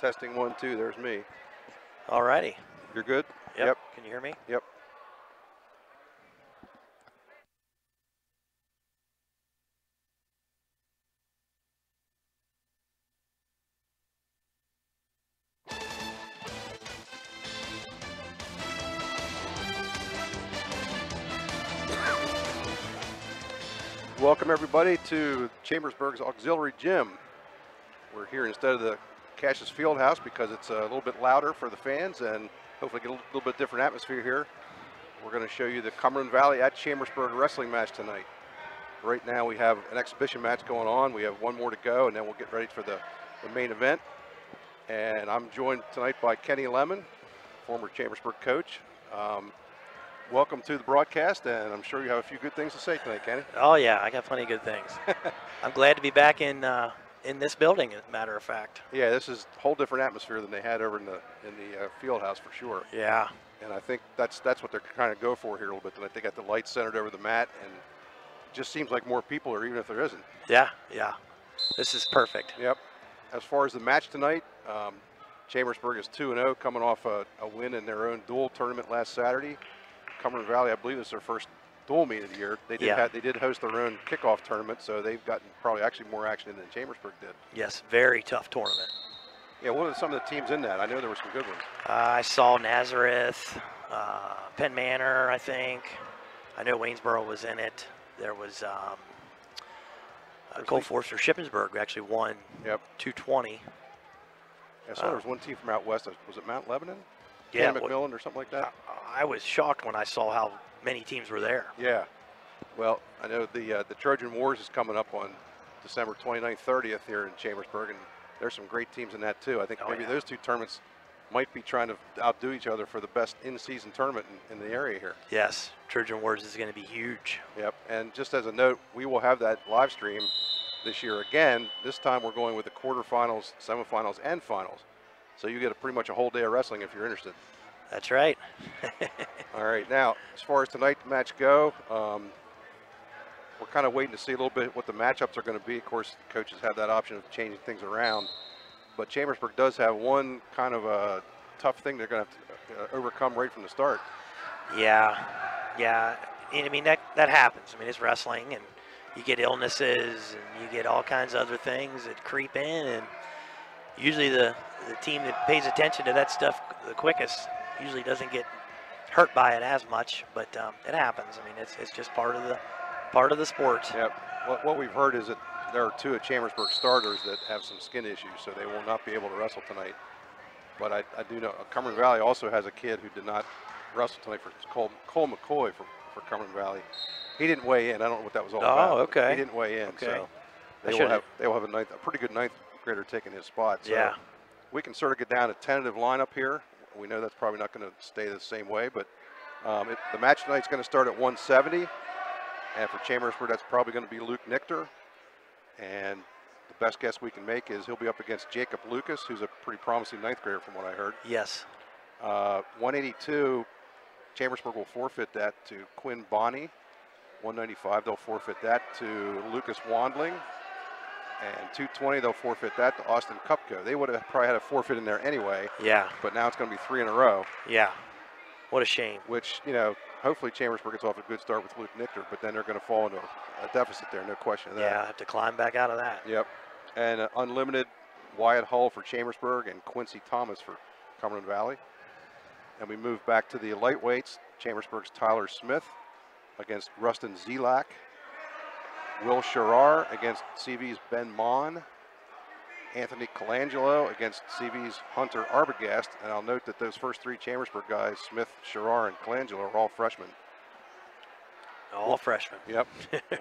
Testing 1, 2. There's me. All righty. You're good? Yep. Can you hear me? Yep. Welcome everybody to Chambersburg's Auxiliary Gym. We're here instead of the Cassius Fieldhouse because it's a little bit louder for the fans and hopefully get a little bit different atmosphere here. We're going to show you the Cumberland Valley at Chambersburg wrestling match tonight. Right now we have an exhibition match going on. We have one more to go and then we'll get ready for the main event. And I'm joined tonight by Kenny Lemon, former Chambersburg coach. Welcome to the broadcast, and I'm sure you have a few good things to say tonight, Kenny. Oh yeah, I got plenty of good things. I'm glad to be back in this building, as a matter of fact. Yeah, this is a whole different atmosphere than they had over in the field house for sure. Yeah. And I think that's what they're trying to go for here a little bit tonight. They got the lights centered over the mat, and it just seems like more people are, even if there isn't. Yeah, yeah. This is perfect. Yep. As far as the match tonight, Chambersburg is 2-0, coming off a win in their own dual tournament last Saturday. Cumberland Valley, I believe, is their first dual meet of the year. They did host their own kickoff tournament, so they've gotten probably actually more action than Chambersburg did. Yes, very tough tournament. Yeah, what are some of the teams in that? I know there were some good ones. I saw Nazareth, Penn Manor, I think. I know Waynesboro was in it. There was Cole Forster Shippensburg actually won 220. I saw there was one team from out west. Was it Mount Lebanon? Yeah, McMillan or something like that? I was shocked when I saw how many teams were there. Yeah. Well, I know the Trojan Wars is coming up on December 29th, 30th here in Chambersburg, and there's some great teams in that too. I think maybe those two tournaments might be trying to outdo each other for the best in-season tournament in the area here. Yes, Trojan Wars is going to be huge. Yep, and just as a note, we will have that live stream this year again. This time we're going with the quarterfinals, semifinals, and finals. So you get pretty much a whole day of wrestling if you're interested. That's right. All right, now as far as tonight's match go, we're kind of waiting to see a little bit what the matchups are going to be. Of course, the coaches have that option of changing things around, but Chambersburg does have one kind of a tough thing they're going to have to overcome right from the start. Yeah, yeah. I mean, that happens. I mean, it's wrestling, and you get illnesses, and you get all kinds of other things that creep in, and usually the team that pays attention to that stuff the quickest usually doesn't get hurt by it as much, but it happens. I mean, it's just part of the sport. Yep. What we've heard is that there are two of Chambersburg starters that have some skin issues, so they will not be able to wrestle tonight. But I do know Cumberland Valley also has a kid who did not wrestle tonight. Cole McCoy for Cumberland Valley. He didn't weigh in. I don't know what that was all about. Oh, okay. He didn't weigh in, okay. So they will have a pretty good ninth grader taking his spot. So yeah. We can sort of get down a tentative lineup here. We know that's probably not going to stay the same way, but the match tonight's going to start at 170, and for Chambersburg, that's probably going to be Luke Nichter. And the best guess we can make is he'll be up against Jacob Lucas, who's a pretty promising ninth grader from what I heard. Yes. 182, Chambersburg will forfeit that to Quinn Bonney. 195, they'll forfeit that to Lucas Wandling. And 220, they'll forfeit that to Austin Kupko. They would have probably had a forfeit in there anyway. Yeah. But now it's going to be 3 in a row. Yeah. What a shame. Which, hopefully Chambersburg gets off a good start with Luke Nichter, but then they're going to fall into a deficit there, no question of that. Yeah, have to climb back out of that. Yep. And unlimited Wyatt Hull for Chambersburg and Quincy Thomas for Cumberland Valley. And we move back to the lightweights. Chambersburg's Tyler Smith against Rustin Zelak. Will Sherrar against CV's Ben Mon. Anthony Colangelo against CV's Hunter Arbogast. And I'll note that those first three Chambersburg guys, Smith, Sherrar, and Colangelo, are all freshmen. All freshmen. Yep.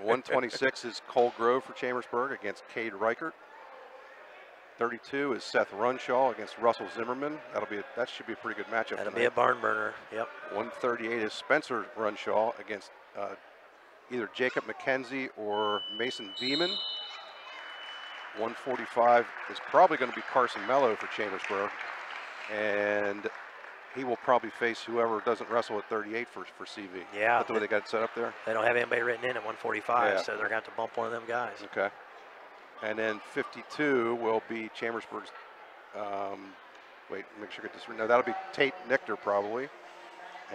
126 is Cole Grove for Chambersburg against Cade Reichert. 32 is Seth Runshaw against Russell Zimmerman. That should be a pretty good matchup. That'll be a barn burner. Yep. 138 is Spencer Runshaw against either Jacob McKenzie or Mason Veeman. 145 is probably going to be Carson Mello for Chambersburg, and he will probably face whoever doesn't wrestle at 38 for CV. Yeah. That's the way they got it set up there? They don't have anybody written in at 145, Yeah. so they're going to have to bump one of them guys. Okay. And then 52 will be Chambersburg's Wait, make sure I get this. No, that'll be Tate Nichter probably.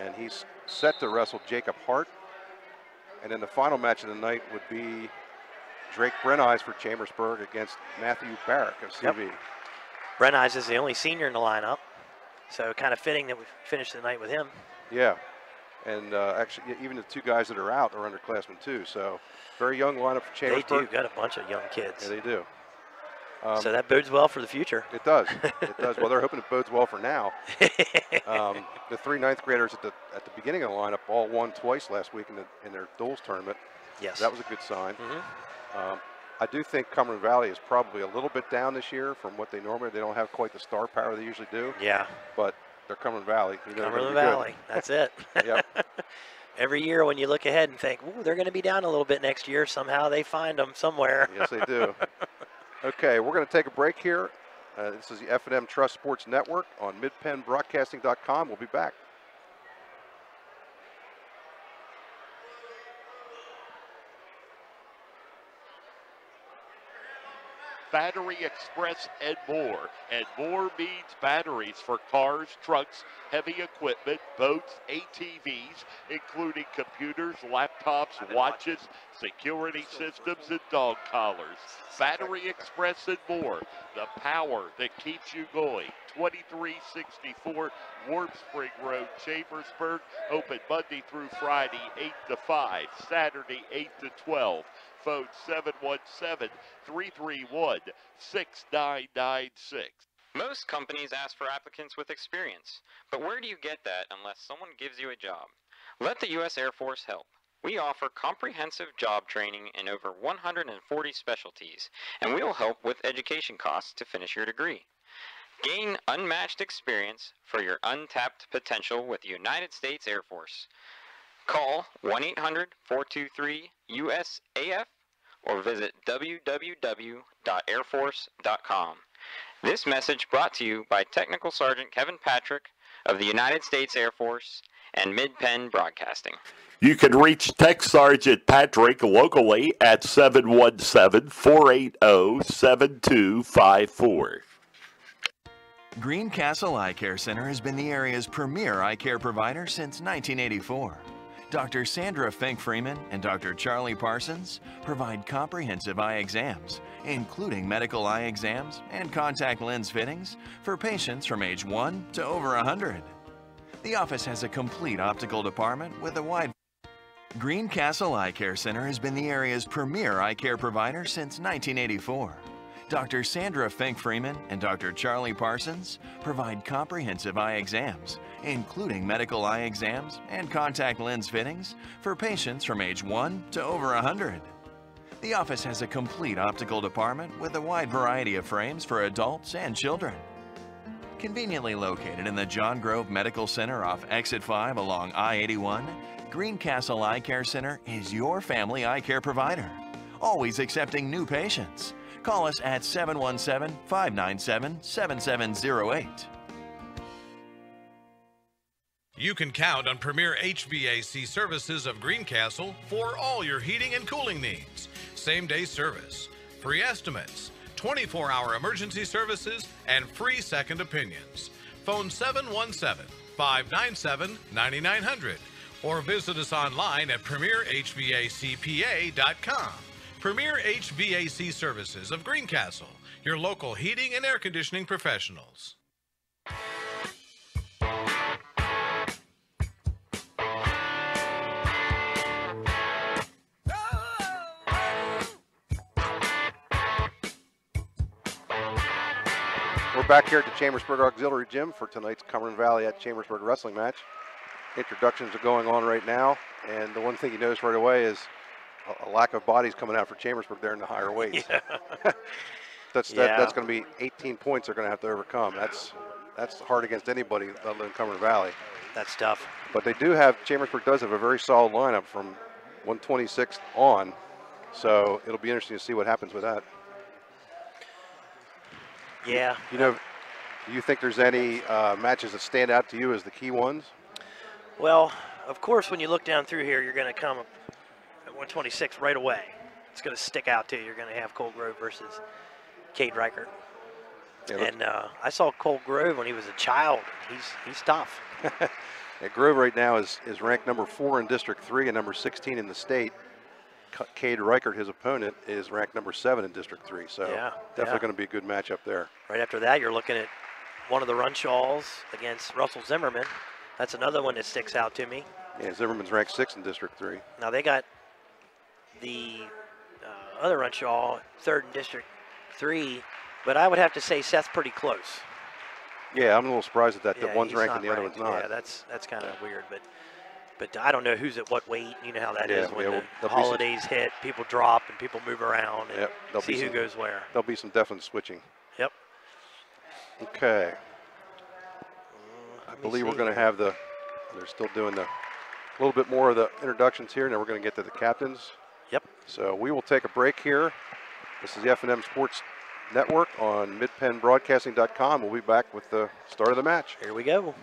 And he's set to wrestle Jacob Hart. And then the final match of the night would be Drake Brenize for Chambersburg against Matthew Barrick of CV. Yep. Brenize is the only senior in the lineup, so kind of fitting that we finished the night with him. Yeah, and actually, even the two guys that are out are underclassmen too. So, very young lineup for Chambersburg. They do got a bunch of young kids. Yeah, they do. So that bodes well for the future. It does. It does. Well, they're hoping it bodes well for now. The 3 ninth graders at the beginning of the lineup all won twice last week in their duels tournament. Yes. That was a good sign. I do think Cumberland Valley is probably a little bit down this year from what they normally. They don't have quite the star power they usually do. Yeah. But they're Cumberland Valley. You know, Cumberland Valley. That's it. Yep. Every year when you look ahead and think, ooh, they're going to be down a little bit next year, somehow they find them somewhere. Yes, they do. Okay, we're going to take a break here. This is the F&M Trust Sports Network on midpennbroadcasting.com. We'll be back. Battery Express and more. And more means batteries for cars, trucks, heavy equipment, boats, ATVs, including computers, laptops, watches, security systems, and dog collars. Battery Express and more. The power that keeps you going. 2364 Warm Spring Road, Chambersburg. Open Monday through Friday, 8 to 5. Saturday, 8 to 12. Phone 717-331-6996. Most companies ask for applicants with experience, but where do you get that unless someone gives you a job? Let the U.S. Air Force help. We offer comprehensive job training in over 140 specialties, and we will help with education costs to finish your degree. Gain unmatched experience for your untapped potential with the United States Air Force. Call 1-800-423-USAF or visit www.airforce.com. This message brought to you by Technical Sergeant Kevin Patrick of the United States Air Force and Mid-Penn Broadcasting. You can reach Tech Sergeant Patrick locally at 717-480-7254. Greencastle Eye Care Center has been the area's premier eye care provider since 1984. Dr. Sandra Fink-Freeman and Dr. Charlie Parsons provide comprehensive eye exams, including medical eye exams and contact lens fittings for patients from age 1 to over 100. The office has a complete optical department with a wide... Greencastle Eye Care Center has been the area's premier eye care provider since 1984. Dr. Sandra Fink-Freeman and Dr. Charlie Parsons provide comprehensive eye exams, including medical eye exams and contact lens fittings for patients from age 1 to over 100. The office has a complete optical department with a wide variety of frames for adults and children. Conveniently located in the John Grove Medical Center off Exit 5 along I-81, Greencastle Eye Care Center is your family eye care provider, always accepting new patients. Call us at 717-597-7708. You can count on Premier HVAC Services of Greencastle for all your heating and cooling needs. Same-day service, free estimates, 24-hour emergency services, and free second opinions. Phone 717-597-9900 or visit us online at premierhvacpa.com. Premier HVAC Services of Greencastle, your local heating and air conditioning professionals. We're back here at the Chambersburg Auxiliary Gym for tonight's Cumberland Valley at Chambersburg wrestling match. Introductions are going on right now, and the one thing you notice right away is a lack of bodies coming out for Chambersburg there in the higher weights. Yeah. That's going to be 18 points they're going to have to overcome. That's hard against anybody other than Cumberland Valley. That's tough. But they do have, Chambersburg does have a very solid lineup from 126 on, so it'll be interesting to see what happens with that. Yeah. You know, do you think there's any matches that stand out to you as the key ones? Well, of course, when you look down through here, you're going to come at 126 right away. It's going to stick out to you. You're going to have Cole Grove versus Cade Reichert. Yeah, And I saw Cole Grove when he was a child. He's tough. yeah, Grove right now is ranked number 4 in District 3 and number 16 in the state. Cade Reichert, his opponent, is ranked number 7 in District 3. So definitely going to be a good matchup there. Right after that, you're looking at one of the Runshaws against Russell Zimmerman. That's another one that sticks out to me. Yeah, Zimmerman's ranked 6 in District 3. Now they got the other Runshaw, 3rd in District 3, but I would have to say Seth's pretty close. Yeah, I'm a little surprised at that. Yeah, that one's he's ranked not and the other ranked. one's not. Yeah, that's kind of weird, but I don't know who's at what weight. You know how that is when yeah, the holidays hit, people drop and people move around and see who some, goes where. There'll be some definite switching. Yep. Okay. I believe we're going to have they're still doing a little bit more of the introductions here. Now we're going to get to the captains. Yep. So we will take a break here. This is the F&M Sports Network on midpennbroadcasting.com. We'll be back with the start of the match. Here we go.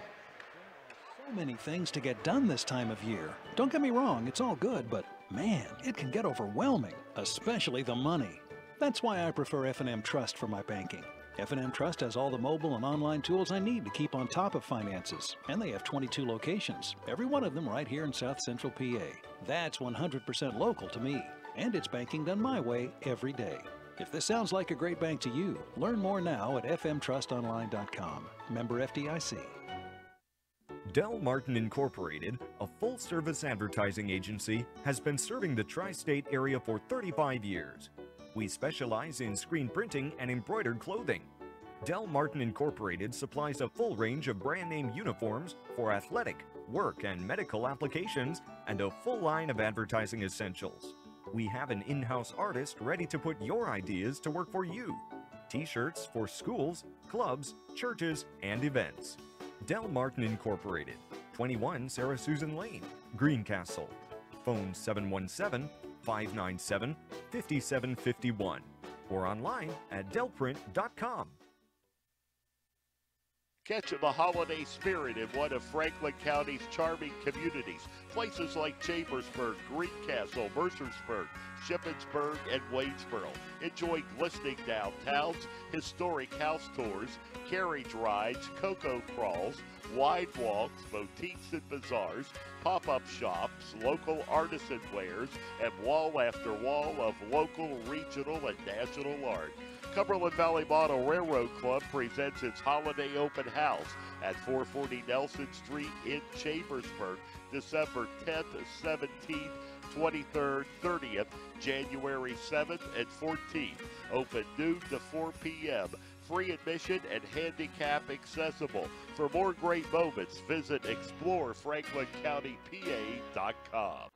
So many things to get done this time of year. Don't get me wrong, it's all good, but man, it can get overwhelming, especially the money. That's why I prefer F&M Trust for my banking. F&M Trust has all the mobile and online tools I need to keep on top of finances, and they have 22 locations, every one of them right here in South Central PA. That's 100% local to me, and it's banking done my way every day. If this sounds like a great bank to you, learn more now at fmtrustonline.com. Member FDIC. Del Martin Incorporated, a full-service advertising agency, has been serving the tri-state area for 35 years. We specialize in screen printing and embroidered clothing. Del Martin Incorporated supplies a full range of brand-name uniforms for athletic, work, and medical applications, and a full line of advertising essentials. We have an in-house artist ready to put your ideas to work for you. T-shirts for schools, clubs, churches, and events. Del Martin Incorporated, 21 Sarah Susan Lane, Greencastle. Phone 717-597-5751 or online at delprint.com. Catch the holiday spirit in one of Franklin County's charming communities. Places like Chambersburg, Greencastle, Mercersburg, Shippensburg, and Waynesboro. Enjoy glistening downtowns, historic house tours, carriage rides, cocoa crawls, wine walks, boutiques and bazaars, pop-up shops, local artisan wares, and wall after wall of local, regional, and national art. Cumberland Valley Model Railroad Club presents its holiday open house at 440 Nelson Street in Chambersburg, December 10th, 17th, 23rd, 30th, January 7th, and 14th. Open noon to 4 p.m. Free admission and handicap accessible. For more great moments, visit explorefranklincountypa.com.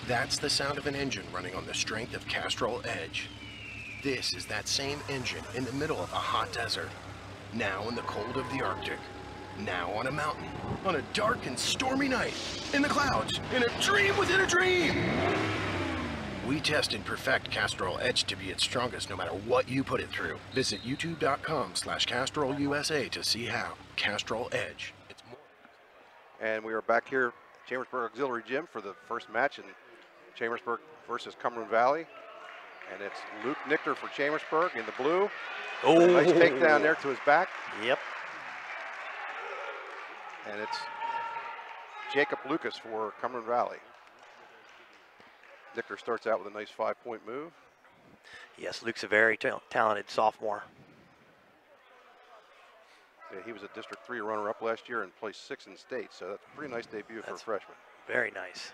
That's the sound of an engine running on the strength of Castrol Edge. This is that same engine in the middle of a hot desert. Now in the cold of the Arctic. Now on a mountain. On a dark and stormy night. In the clouds. In a dream within a dream. We test and perfect Castrol Edge to be its strongest no matter what you put it through. Visit youtube.com/CastrolUSA to see how. Castrol Edge. It's more. And we are back here at Chambersburg Auxiliary Gym for the first match in Chambersburg versus Cumberland Valley. And it's Luke Nichter for Chambersburg in the blue. Oh, nice takedown there to his back. Yep. And it's Jacob Lucas for Cumberland Valley. Nichter starts out with a nice 5-point move. Yes, Luke's a very talented sophomore. Yeah, he was a District 3 runner-up last year and placed 6th in state, so that's a pretty nice debut for a freshman. Very nice.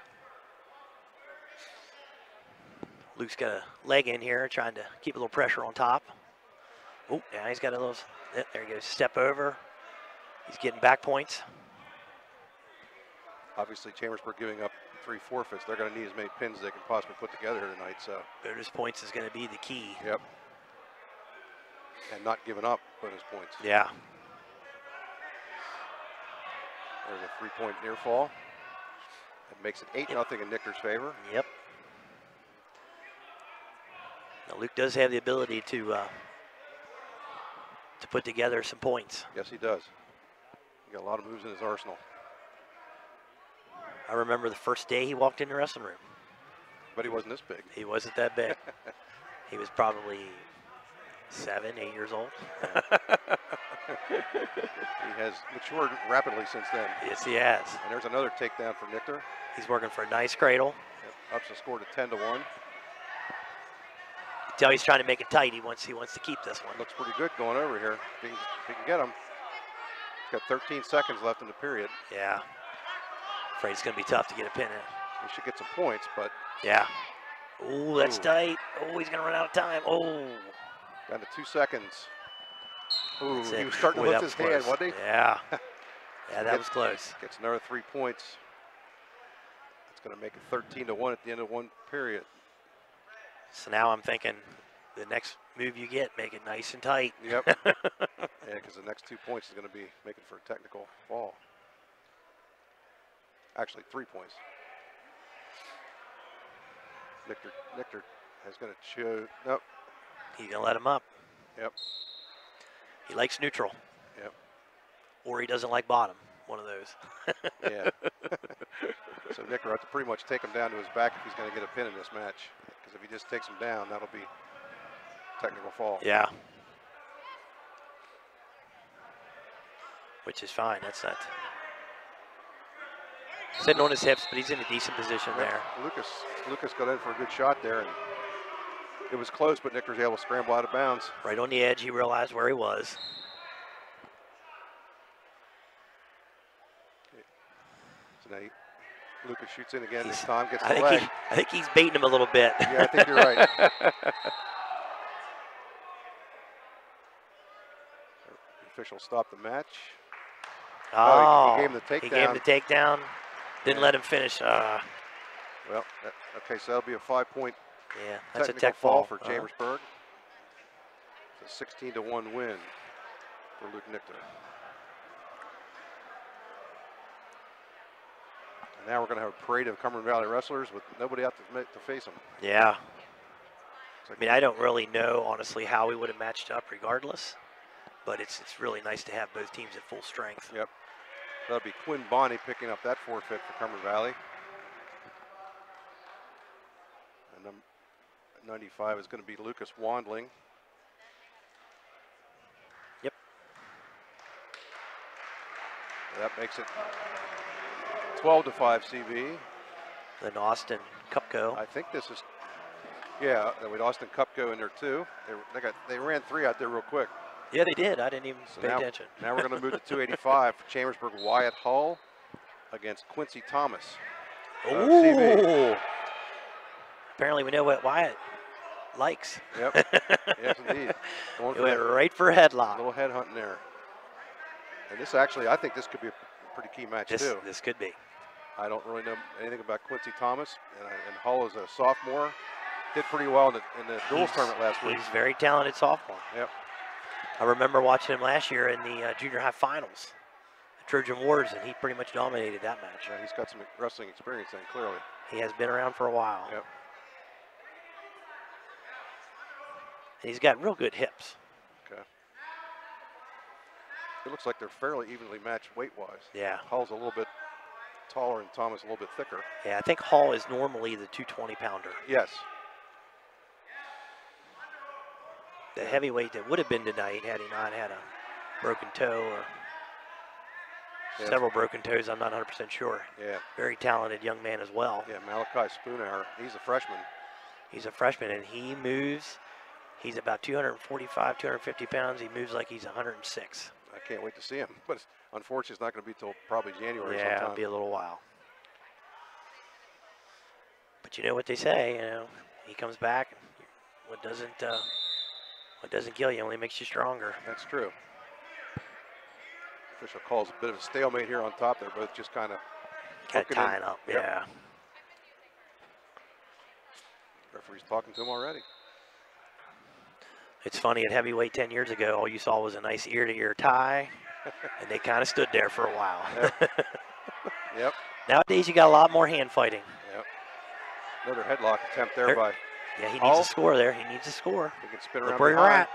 Luke's got a leg in here, trying to keep a little pressure on top. Oh, yeah, he's got a little, there he goes, step over. He's getting back points. Obviously, Chambersburg giving up 3 forfeits. They're going to need as many pins as they can possibly put together here tonight. So bonus points is going to be the key. Yep. And not giving up bonus points. Yeah. There's a 3-point near fall. It makes it 8-0 in Nichter's favor. Yep. Now Luke does have the ability to put together some points. Yes, he does. He got a lot of moves in his arsenal. I remember the first day he walked in the wrestling room. But he wasn't this big. He wasn't that big. He was probably 7, 8 years old. He has matured rapidly since then. Yes, he has. And there's another takedown for Nichter. He's working for a nice cradle. Yep, ups the score to 10-1. You tell he's trying to make it tight. He wants to keep this one. Looks pretty good going over here. If he can get him. He's got 13 seconds left in the period. Yeah. Afraid it's going to be tough to get a pin in. He should get some points, but. Yeah. Oh, that's tight. Oh, he's going to run out of time. Oh. Down to 2 seconds. Ooh, That's he it. was starting to lift his hand, wasn't he? Yeah. Yeah, that was close. Gets another 3 points. It's going to make it 13-1 at the end of one period. So now I'm thinking the next move you get, make it nice and tight. Yep. Yeah, because the next 2 points is going to be making for a technical ball. Actually, 3 points. Nichter is going to show. Nope. He's going to let him up. Yep. He likes neutral. Yep. Or he doesn't like bottom. One of those. Yeah. So Nichter will have to pretty much take him down to his back if he's going to get a pin in this match. Because if he just takes him down, that'll be technical fall. Yeah. Which is fine. That's not. Sitting on his hips, but he's in a decent position there. Lucas got in for a good shot there, and it was close, but Nichter was able to scramble out of bounds. Right on the edge, he realized where he was. Okay. So now Lucas shoots in again this time, gets the I leg. I think he's baiting him a little bit. Yeah, I think you're right. The official stopped the match. Oh, he gave him the takedown. He gave him the takedown. Didn't let him finish. Well, okay, so that'll be a 5-point that's a technical tech fall fall for Chambersburg. It's a 16-1 win for Luke Nichter. And now we're going to have a parade of Cumberland Valley wrestlers with nobody out to face them. Yeah. Like, I mean, I don't really know, honestly, how we would have matched up regardless. But it's really nice to have both teams at full strength. Yep. That'll be Quinn Bonney picking up that forfeit for Cumberland Valley. And number 95 is going to be Lucas Wandling. Yep. That makes it 12-5 CV. Then Austin Cupco. I think this is, yeah, with Austin Cupco in there too. They ran 3 out there real quick. Yeah, they did. I didn't even pay attention. Now we're going to move to 285 for Chambersburg. Wyatt Hull against Quincy Thomas. Oh! Apparently we know what Wyatt likes. Yep. Yes, indeed. He went right for a headlock. A little head hunting there. And this actually, I think this could be a pretty key match too. This could be. I don't really know anything about Quincy Thomas, and Hull is a sophomore. Did pretty well in the duels tournament last week. He's a very talented sophomore. Yep. I remember watching him last year in the junior high finals, the Trojan Wars, and he pretty much dominated that match. Yeah, he's got some wrestling experience then, clearly. He has been around for a while. Yep. And he's got real good hips. Okay. It looks like they're fairly evenly matched weight-wise. Yeah. Hull's a little bit taller and Thomas a little bit thicker. Yeah, I think Hall is normally the 220-pounder. Yes. The heavyweight that would have been tonight had he not had a broken toe or several broken toes, I'm not 100% sure. Yeah. Very talented young man as well. Yeah, Malachi Spoonhour, he's a freshman. He's a freshman, and he moves. He's about 245, 250 pounds. He moves like he's 106. I can't wait to see him, but unfortunately it's not going to be till probably January Yeah, sometime. it'll be a little while. But you know what they say, you know, he comes back, and what doesn't kill you only makes you stronger. That's true. Official calls a bit of a stalemate here on top. They're both just kind of tying up, Yep. yeah. Referee's talking to him already. It's funny, at heavyweight 10 years ago, all you saw was a nice ear-to-ear tie, and they kind of stood there for a while. Yep. Yep. Nowadays, you got a lot more hand fighting. Yep. Another headlock attempt there by. Yeah, he needs a score there. He needs a score. He can spin Look around where you're behind. at.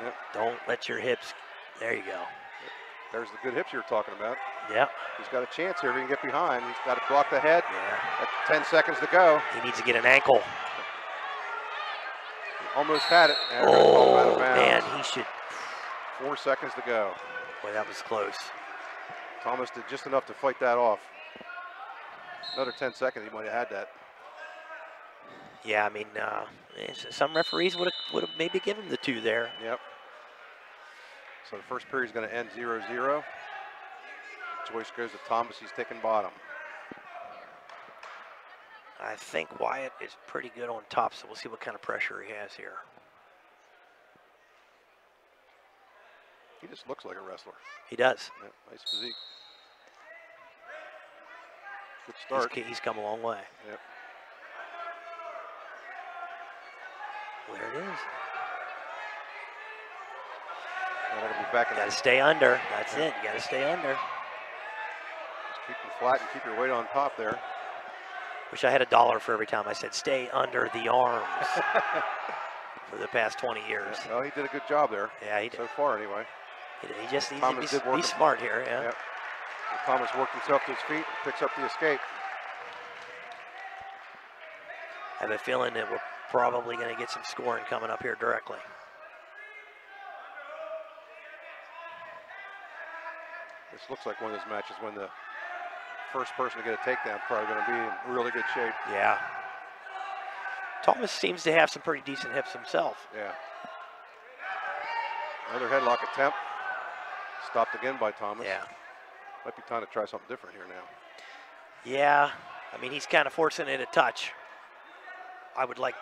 Yep. Don't let your hips. There you go. There's the good hips you were talking about. Yep. He's got a chance here if he can get behind. He's got to block the head. Yeah. At 10 seconds to go. He needs to get an ankle. almost had it. And Oh, man, he should. 4 seconds to go. Boy, that was close. Thomas did just enough to fight that off. Another 10 seconds, he might have had that. Yeah, I mean, some referees would have maybe given him the 2 there. Yep. So the first period is going to end 0-0. Choice goes to Thomas. He's taking bottom. I think Wyatt is pretty good on top, so we'll see what kind of pressure he has here. He just looks like a wrestler. He does. Yep, nice physique. Good start. He's come a long way. Yep. There it is. Now they're gonna be back in. Got to stay under. That's it. You got to stay under. Just keep them flat and keep your weight on top there. Wish I had $1 for every time I said stay under the arms for the past 20 years. Yeah, well, he did a good job there. Yeah, he did. So far, anyway. He just needs Thomas to be smart here. Yeah. Yep. Thomas worked himself to his feet, picks up the escape. I have a feeling that we're probably going to get some scoring coming up here directly. This looks like one of those matches when the first person to get a takedown is probably going to be in really good shape. Yeah. Thomas seems to have some pretty decent hips himself. Yeah. Another headlock attempt. Stopped again by Thomas. Yeah. Might be time to try something different here now. Yeah. I mean, he's kind of forcing it a touch. I would like,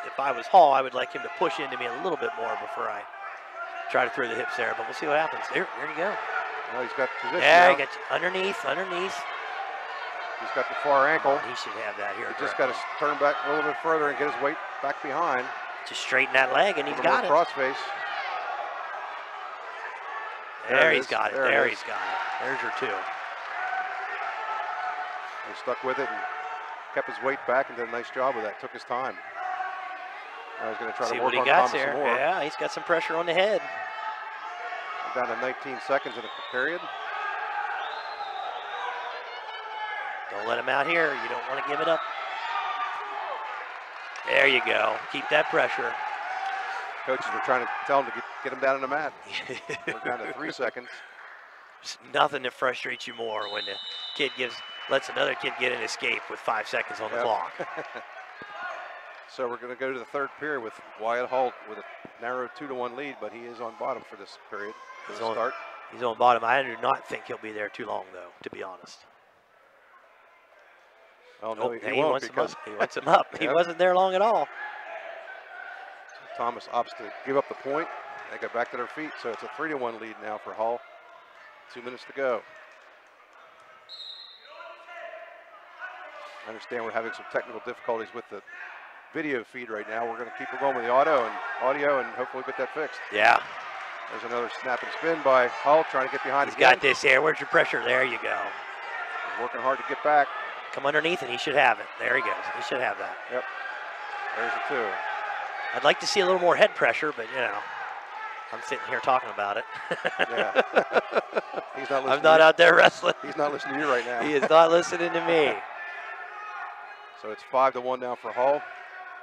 if I was Hall, I would like him to push into me a little bit more before I try to throw the hips there, but we'll see what happens. There you go. Well, he's got position Yeah, now. he got underneath. He's got the far ankle. He should have that here. He just got to turn back a little bit further and get his weight back behind. Just straighten that leg, and he's got it. Crossface. There he's got it. There he's got it. There's your 2. He stuck with it and kept his weight back and did a nice job with that. Took his time. Now he's going to try See to work what he on got Thomas there. some more. Yeah, he's got some pressure on the head. We're down to 19 seconds in the period. Don't let him out here. You don't want to give it up. There you go. Keep that pressure. Coaches were trying to tell him to get him down on the mat. We're down to 3 seconds. There's nothing that frustrates you more when the kid lets another kid get an escape with 5 seconds on the clock. So we're going to go to the third period with Wyatt Holt with a narrow 2-1 lead, but he is on bottom for this period. He's on bottom. I do not think he'll be there too long, though, to be honest. Oh, no, He won't wants because him up. He wasn't there long at all. So Thomas opts to give up the point. They go back to their feet, so it's a 3-1 lead now for Hull. 2 minutes to go. I understand we're having some technical difficulties with the video feed right now. We're going to keep it going with the audio and hopefully get that fixed. Yeah. There's another snap and spin by Hull, trying to get behind. He's got this here. Where's your pressure? There you go. He's working hard to get back. Come underneath and he should have it. There he goes. He should have that. Yep. There's the 2. I'd like to see a little more head pressure, but you know, I'm sitting here talking about it. Yeah. He's not listening. I'm not out there wrestling. He's not listening to you right now. He is not listening to me. So it's 5-1 now for Hull.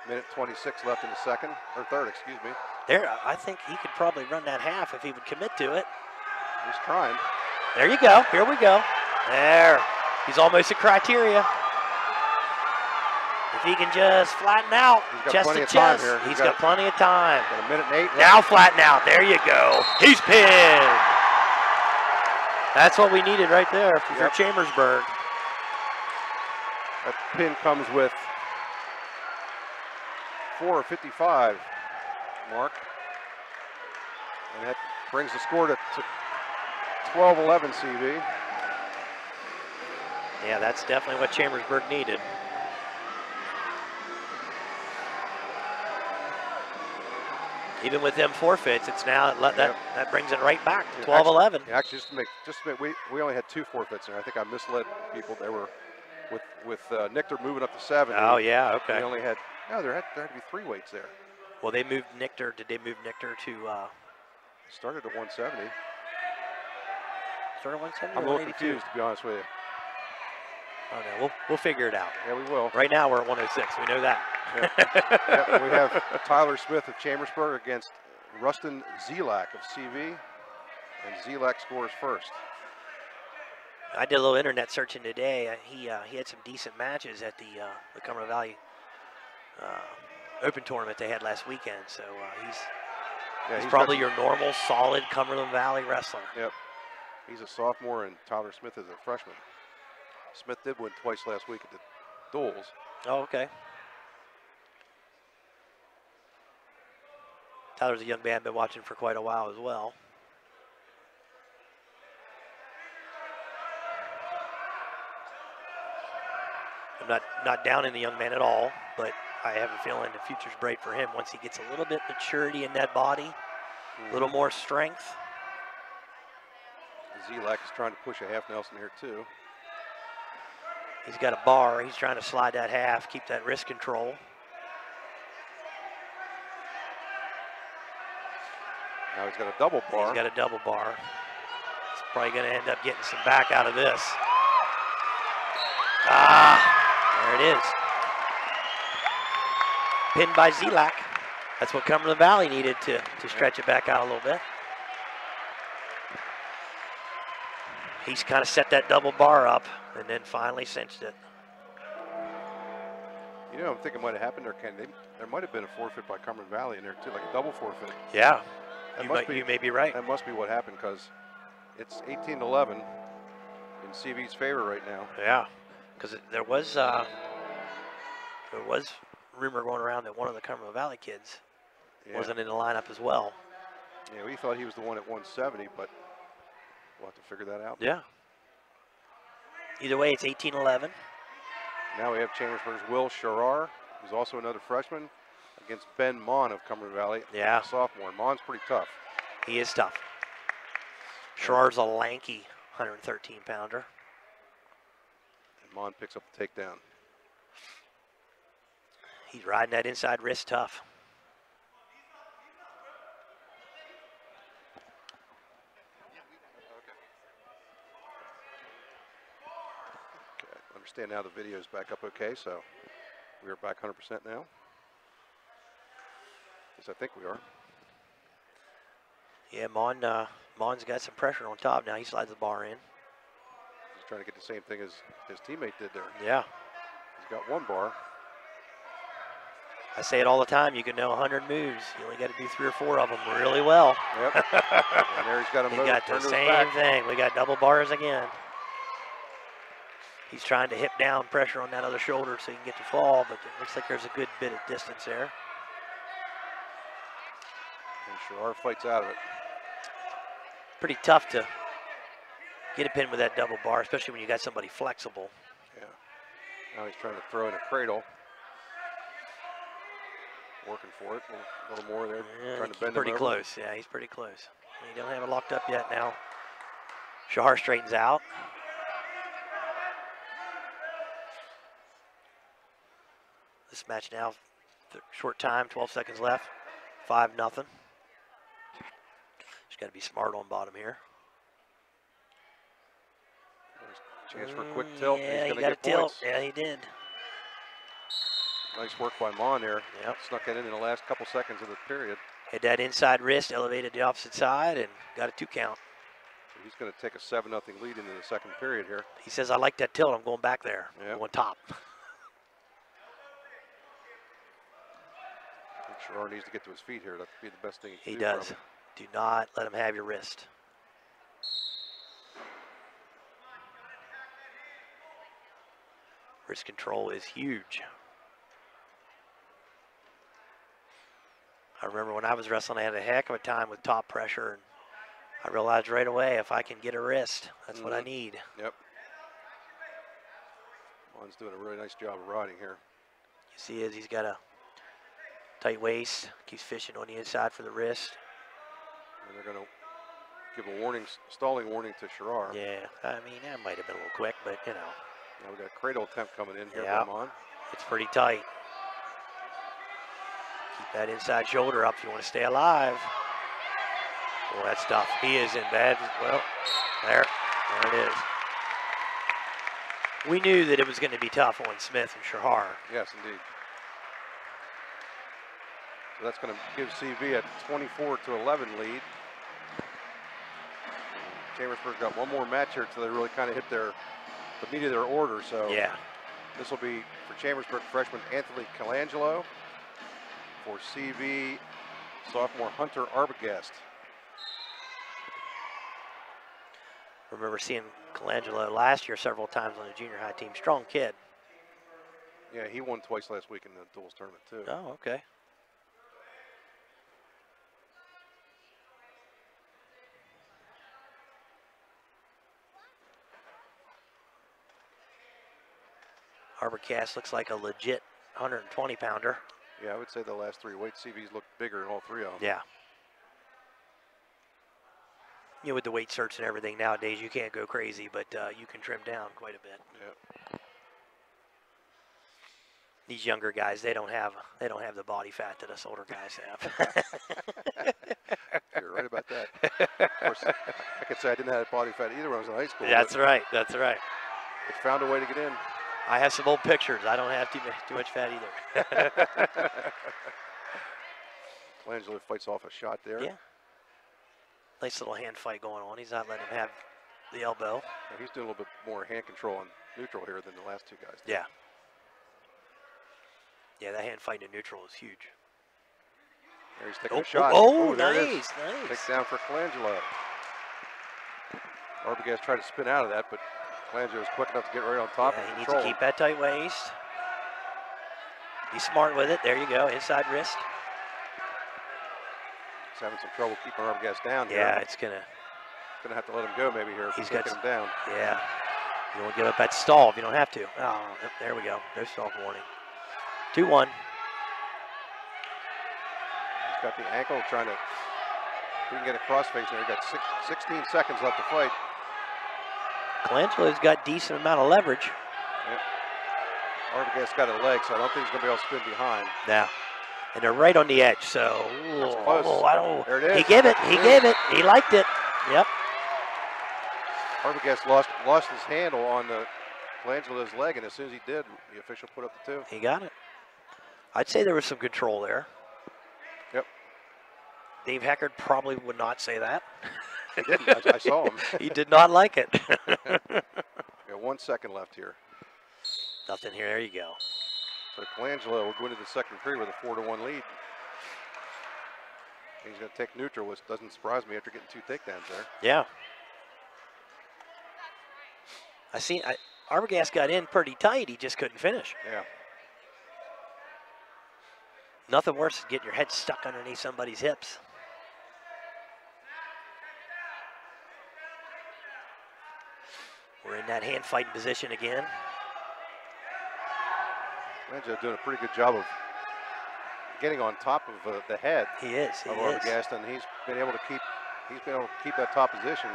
Minute 26 left in the third, excuse me. There, I think he could probably run that half if he would commit to it. He's trying. There you go. Here we go. There. He's almost at criteria. If he can just flatten out, chest to chest, he's got plenty of time. Got a minute and 8 left. Now flatten out. There you go. He's pinned. That's what we needed right there for Chambersburg. That pin comes with 4:55 mark. And that brings the score to 12-11 CV. Yeah, that's definitely what Chambersburg needed. Even with them forfeits, it's now that brings it right back to 12-11. Actually, just to make we only had 2 forfeits there. I think I misled people. They were with Nichter moving up to 7. Oh yeah, okay. We only had there had to be 3 weights there. Well, they moved Nichter. Did they move Nichter to? Started at 170. Started 170. I'm a little confused, to be honest with you. Oh no, we'll figure it out. Yeah, we will. Right now we're at 106. We know that. Yep, we have Tyler Smith of Chambersburg against Rustin Zelak of CV, and Zelak scores first. I did a little internet searching today. He had some decent matches at the Cumberland Valley Open tournament they had last weekend. So he's probably your normal, solid Cumberland Valley wrestler. Yep. He's a sophomore, and Tyler Smith is a freshman. Smith did win twice last week at the duels. Oh, okay. Tyler's a young man, been watching for quite a while as well. I'm not down in the young man at all, but I have a feeling the future's bright for him once he gets a little bit maturity in that body, a little more strength. Zelak is trying to push a half Nelson here too. He's got a bar. He's trying to slide that half, keep that wrist control. Now he's got a double bar. He's got a double bar. He's probably going to end up getting some back out of this. There it is. Pinned by Zelak. That's what Cumberland Valley needed to stretch it back out a little bit. He's kind of set that double bar up and then finally cinched it. You know, I'm thinking might have happened there, Ken. There might have been a forfeit by Cumberland Valley in there too, like a double forfeit. Yeah, you may be right. That must be what happened, because it's 18-11 in CV's favor right now. Yeah, because there was rumor going around that one of the Cumberland Valley kids wasn't in the lineup as well. Yeah, we thought he was the one at 170, but we'll have to figure that out. Yeah. Either way, it's 18-11. Now we have Chambersburg's Will Sherrar, who's also another freshman, against Ben Mon of Cumberland Valley. Yeah. A sophomore. Mon's pretty tough. He is tough. Sherrar's a lanky 113-pounder. And Mon picks up the takedown. He's riding that inside wrist tough. Okay, I understand now the video is back up okay, so we are back 100% now. Yes, I think we are. Yeah, Mon's got some pressure on top now. He slides the bar in. He's trying to get the same thing as his teammate did there. Yeah. He's got one bar. I say it all the time, you can know 100 moves. You only got to do 3 or 4 of them really well. Yep. And there he's got him. He got the same thing. We got double bars again. He's trying to hip down pressure on that other shoulder so he can get the fall, but it looks like there's a good bit of distance there. And Sherrar fights out of it. Pretty tough to get a pin with that double bar, especially when you got somebody flexible. Yeah. Now he's trying to throw in a cradle. Working for it. A little more there. Yeah, trying to he's bend pretty him over. close. Yeah, he's pretty close. He don't have it locked up yet now. Shahar straightens out. This match now, short time, 12 seconds left. 5-0. Just got to be smart on bottom here. There's a chance for a quick tilt. Yeah, he's he got a tilt. points. Yeah, he did. Nice work by Mon there. Yep. Snuck it in the last couple seconds of the period. Had that inside wrist, elevated the opposite side, and got a 2 count. So he's going to take a 7-0 lead into the second period here. He says, I like that tilt. I'm going back there. Yep. Going top. I think Sherrar needs to get to his feet here. That'd be the best thing he He can do. does. Do not let him have your wrist. Wrist control is huge. I remember when I was wrestling, I had a heck of a time with top pressure, and I realized right away if I can get a wrist, that's what I need. Yep. Mon's doing a really nice job of riding here. You see, he's got a tight waist, keeps fishing on the inside for the wrist. And they're going to give a warning, stalling warning to Sherrar. Yeah, I mean, that might have been a little quick, but you know. Now we got a cradle attempt coming in here Yeah. by Mon. It's pretty tight. Keep that inside shoulder up if you want to stay alive. Oh, that's tough. He is in bad. Well, there it is. We knew that it was going to be tough on Smith and Shahar. Yes, indeed. So that's going to give CV a 24-11 lead. Chambersburg got one more match here until they really kind of hit the meat of their order. So yeah, this will be for Chambersburg freshman Anthony Colangelo. For CV, sophomore Hunter Arbogast. remember seeing Colangelo last year several times on the junior high team. Strong kid. Yeah, he won twice last week in the duels tournament too. Oh, okay. Arbogast looks like a legit 120-pounder. Yeah, I would say the last three weight CVs look bigger in all three of them. Yeah. You know, with the weight search and everything nowadays, you can't go crazy, but you can trim down quite a bit. Yeah. These younger guys, they don't have the body fat that us older guys have. You're right about that. Of course, I could say I didn't have body fat either when I was in high school. That's right. That's right. It found a way to get in. I have some old pictures. I don't have too much fat either. Colangelo fights off a shot there. Yeah. Nice little hand fight going on. He's not letting him have the elbow. Yeah, he's doing a little bit more hand control and neutral here than the last two guys did. Yeah. Yeah, that hand fight in neutral is huge. There he's taking a shot. Oh, there it nice, is. nice. Takes down for Colangelo. Arbogast tried to spin out of that, but Colangelo was quick enough to get right on top. Yeah, and he needs control to keep that tight waist. Be smart with it. There you go, inside wrist. He's having some trouble keeping Arbogast down here. Yeah, it's gonna have to let him go maybe here if he's got taking him down. Yeah. You don't give up that stall if you don't have to. Oh, there we go. No stall warning. 2-1. He's got the ankle trying to, he can get a crossface there. He got 16 seconds left to fight. Colangelo's got decent amount of leverage. Yep. Arbogast got a leg, so I don't think he's going to be able to spin behind. Yeah. And they're right on the edge, so. That's close. I don't. There it is. He gave it. He gave it. He liked it. Yep. Arbogast lost his handle on the Colangelo's leg, and as soon as he did, the official put up the 2. He got it. I'd say there was some control there. Yep. Dave Heckard probably would not say that. He didn't. I saw him. He did not like it. Got 1 second left here. Nothing here. There you go. So Colangelo will go into the second period with a 4-1 lead. He's going to take neutral, which doesn't surprise me after getting 2 takedowns there. Yeah. Arbogast got in pretty tight. He just couldn't finish. Yeah. Nothing worse than getting your head stuck underneath somebody's hips. We're in that hand fighting position again. Colangelo doing a pretty good job of getting on top of the head. He is. Of Arbogast, and he's been able to keep that top position.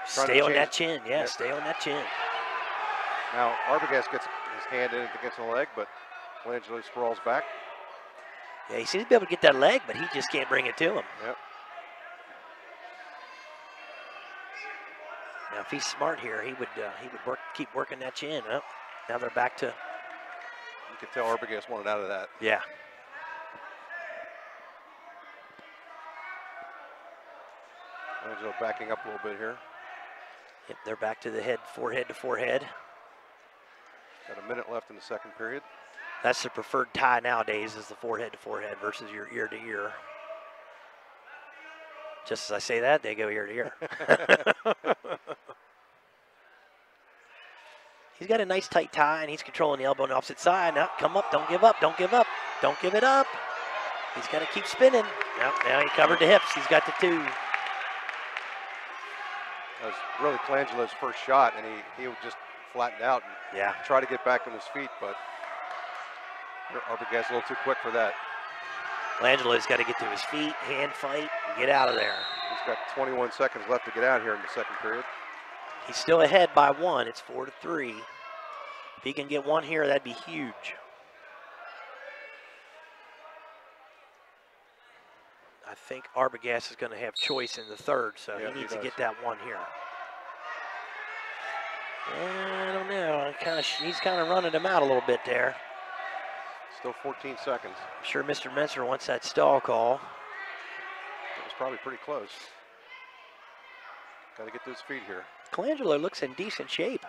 Stay on that chin. Yeah, stay on that chin. Now Arbogast gets his hand in against the leg, but Colangelo sprawls back. Yeah, he seems to be able to get that leg, but he just can't bring it to him. Yep. Now, if he's smart here, he would keep working that chin. Oh, now they're back to. You can tell Arbogast wanted out of that. Yeah. Colangelo backing up a little bit here. Yep, they're back to the head, forehead to forehead. Got a minute left in the second period. That's the preferred tie nowadays, is the forehead to forehead versus your ear to ear. Just as I say that, they go ear to ear. He's got a nice tight tie, and he's controlling the elbow on the opposite side. Now, come up, don't give up, don't give up, don't give it up. He's got to keep spinning. Now he covered the hips. He's got the 2. That was really Colangelo's first shot, and he just flattened out and try to get back on his feet, but Arbogast a little too quick for that. Colangelo's got to get to his feet, hand fight, and get out of there. He's got 21 seconds left to get out here in the second period. He's still ahead by 1. It's 4-3. If he can get 1 here, that'd be huge. I think Arbogast is going to have choice in the third, so he needs to get that 1 here. I don't know. I he's kind of running him out a little bit there. Still 14 seconds. I'm sure Mr. Menser wants that stall call. It was probably pretty close. Got to get to his feet here. Colangelo looks in decent shape.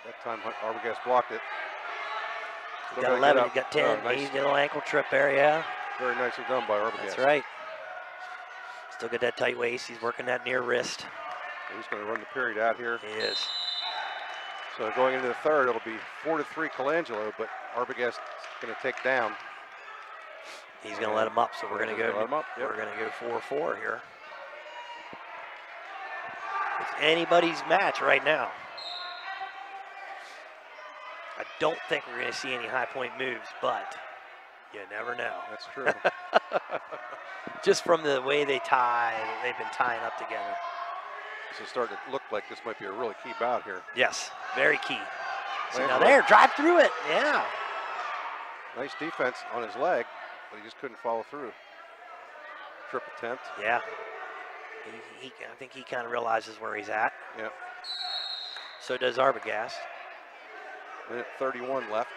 That time Arbogast blocked it. He got 11, he got 10. Oh, nice. He's a little ankle trip there, yeah. Very nicely done by Arbogast. That's right. Still got that tight waist. He's working that near wrist. He's going to run the period out here. He is. So going into the third, it'll be 4-3 Colangelo, but Arbogast is going to take down. He's going to let him up, so we're going to go. Let him up. Yep. We're going to go 4-4 here. It's anybody's match right now. I don't think we're going to see any high point moves, but you never know. That's true. Just from the way they tie, they've been tying up together. This is starting to look like this might be a really key bout here. Yes, very key. So Nice now look. there, drive through it. Yeah. Nice defense on his leg, but he just couldn't follow through. Trip attempt. Yeah. I think he kind of realizes where he's at. Yeah. So does Arbogast. Minute 31 left.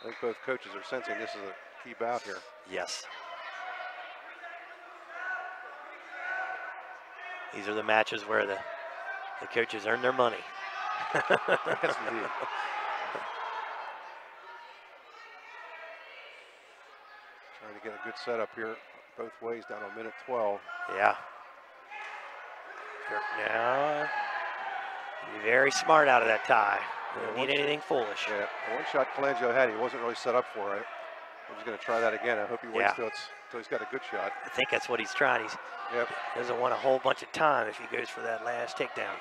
I think both coaches are sensing this is a key bout here. Yes. These are the matches where the coaches earn their money. Yes, indeed. Trying to get a good setup here both ways down on minute 12. Yeah. Now, be very smart out of that tie. You don't need anything foolish. Yeah, the one shot Colangelo had, he wasn't really set up for it. I'm just going to try that again. I hope he waits till he's got a good shot. I think that's what he's trying. He doesn't want a whole bunch of time if he goes for that last takedown.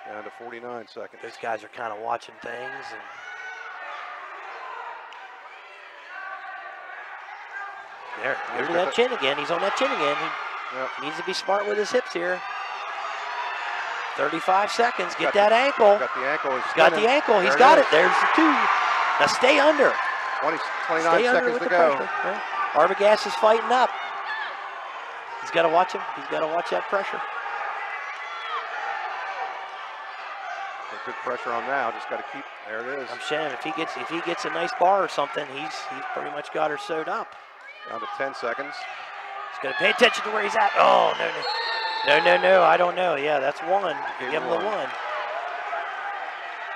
Down to 49 seconds. Those guys are kind of watching things. And there, go to that chin again. He's on that chin again. He needs to be smart with his hips here. 35 seconds. Get that ankle. Got the ankle. He's got the ankle. He's got it. There's the two. Now stay under. 29 stay under seconds with to the go. pressure. Arbogast is fighting up. He's got to watch him. He's got to watch that pressure. Good pressure on now. Just got to keep. There it is. I'm saying if he gets a nice bar or something, he's pretty much got her sewed up. Down to 10 seconds. He's got to pay attention to where he's at. Oh no! I don't know. Yeah, that's one. Give him the one.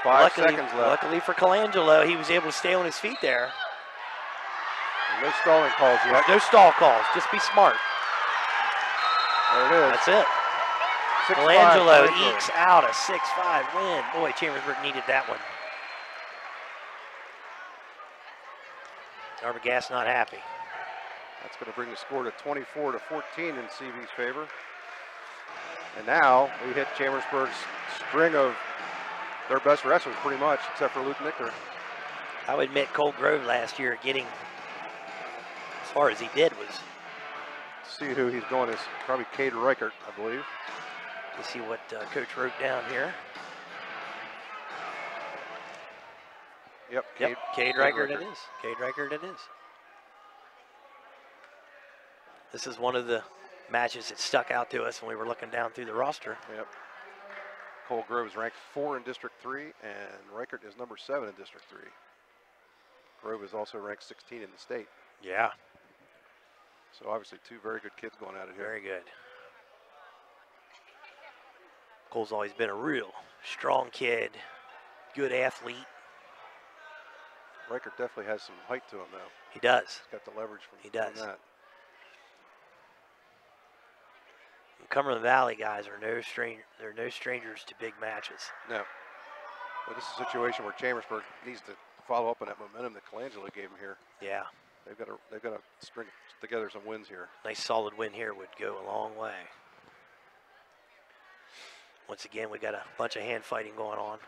5 seconds left. Luckily for Colangelo, he was able to stay on his feet there. No stalling calls yet. No stall calls. Just be smart. There it is. That's it. Colangelo ekes out a 6-5 win. Boy, Chambersburg needed that one. Arbogast not happy. That's going to bring the score to 24-14 in CV's favor. And now we hit Chambersburg's string of their best wrestlers pretty much, except for Luke Nicker. I would admit Cole Grove last year getting as far as he did was. See who he's going is probably Cade Reichert, I believe. Let's see what Coach wrote down here. Yep, Cade Reichert it is. Cade Reichert it is. This is one of the matches that stuck out to us when we were looking down through the roster. Yep. Cole Grove is ranked 4 in District 3, and Reichert is number 7 in District 3. Grove is also ranked 16 in the state. Yeah. So obviously 2 very good kids going at it here. Very good. Cole's always been a real strong kid, good athlete. Reichert definitely has some height to him, though. He does. He's got the leverage from that. Cumberland Valley guys are no strangers to big matches. No. But this is a situation where Chambersburg needs to follow up on that momentum that Colangelo gave him here. Yeah. They've got to string together some wins here. Nice solid win here would go a long way. Once again, we got a bunch of hand fighting going on.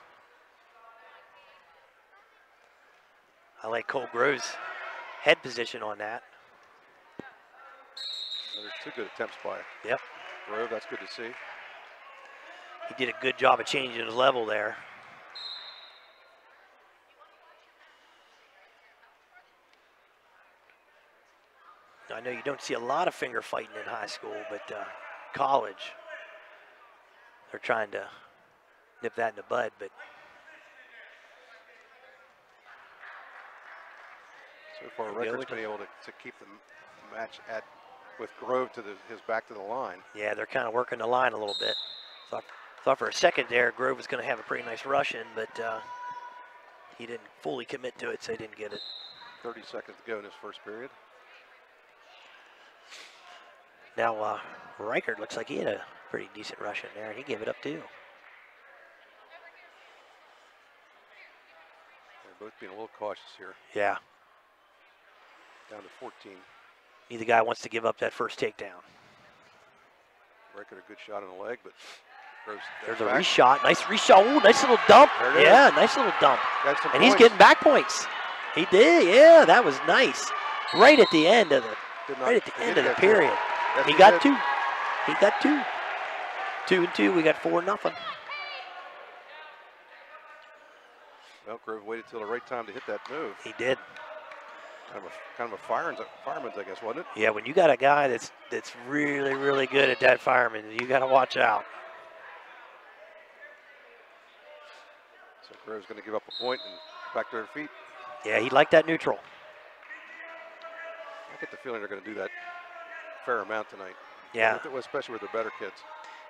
I like Cole Grove's head position on that. Well, there's 2 good attempts by Grove. That's good to see. He did a good job of changing his level there. I know you don't see a lot of finger fighting in high school, but college, they're trying to nip that in the bud. But so far, Reichert's been able to keep the match with Grove to his back to the line. Yeah, they're kind of working the line a little bit. Thought for a second there Grove was going to have a pretty nice rush in, but he didn't fully commit to it, so he didn't get it. 30 seconds to go in this first period. Now, Reichert looks like he had a pretty decent rush in there, and he gave it up too. They're both being a little cautious here. Yeah. Down to 14. Neither guy wants to give up that first takedown. Reichert a good shot in the leg, but Groves there's a back. reshot. Nice reshot. Ooh, nice little dump. Yeah, nice little dump. And he's getting back points. He did. Yeah, that was nice. Right at the end of the period. Yes, he got two. He got two. 2 and 2. We got 4-0. Well, Grove waited till the right time to hit that move. He did. Kind of a fireman's, I guess, wasn't it? Yeah, when you got a guy that's really, really good at that fireman, you got to watch out. So Grove's going to give up a point and back to their feet. Yeah, he liked that neutral. I get the feeling they're going to do that a fair amount tonight. Yeah. Especially with their better kids.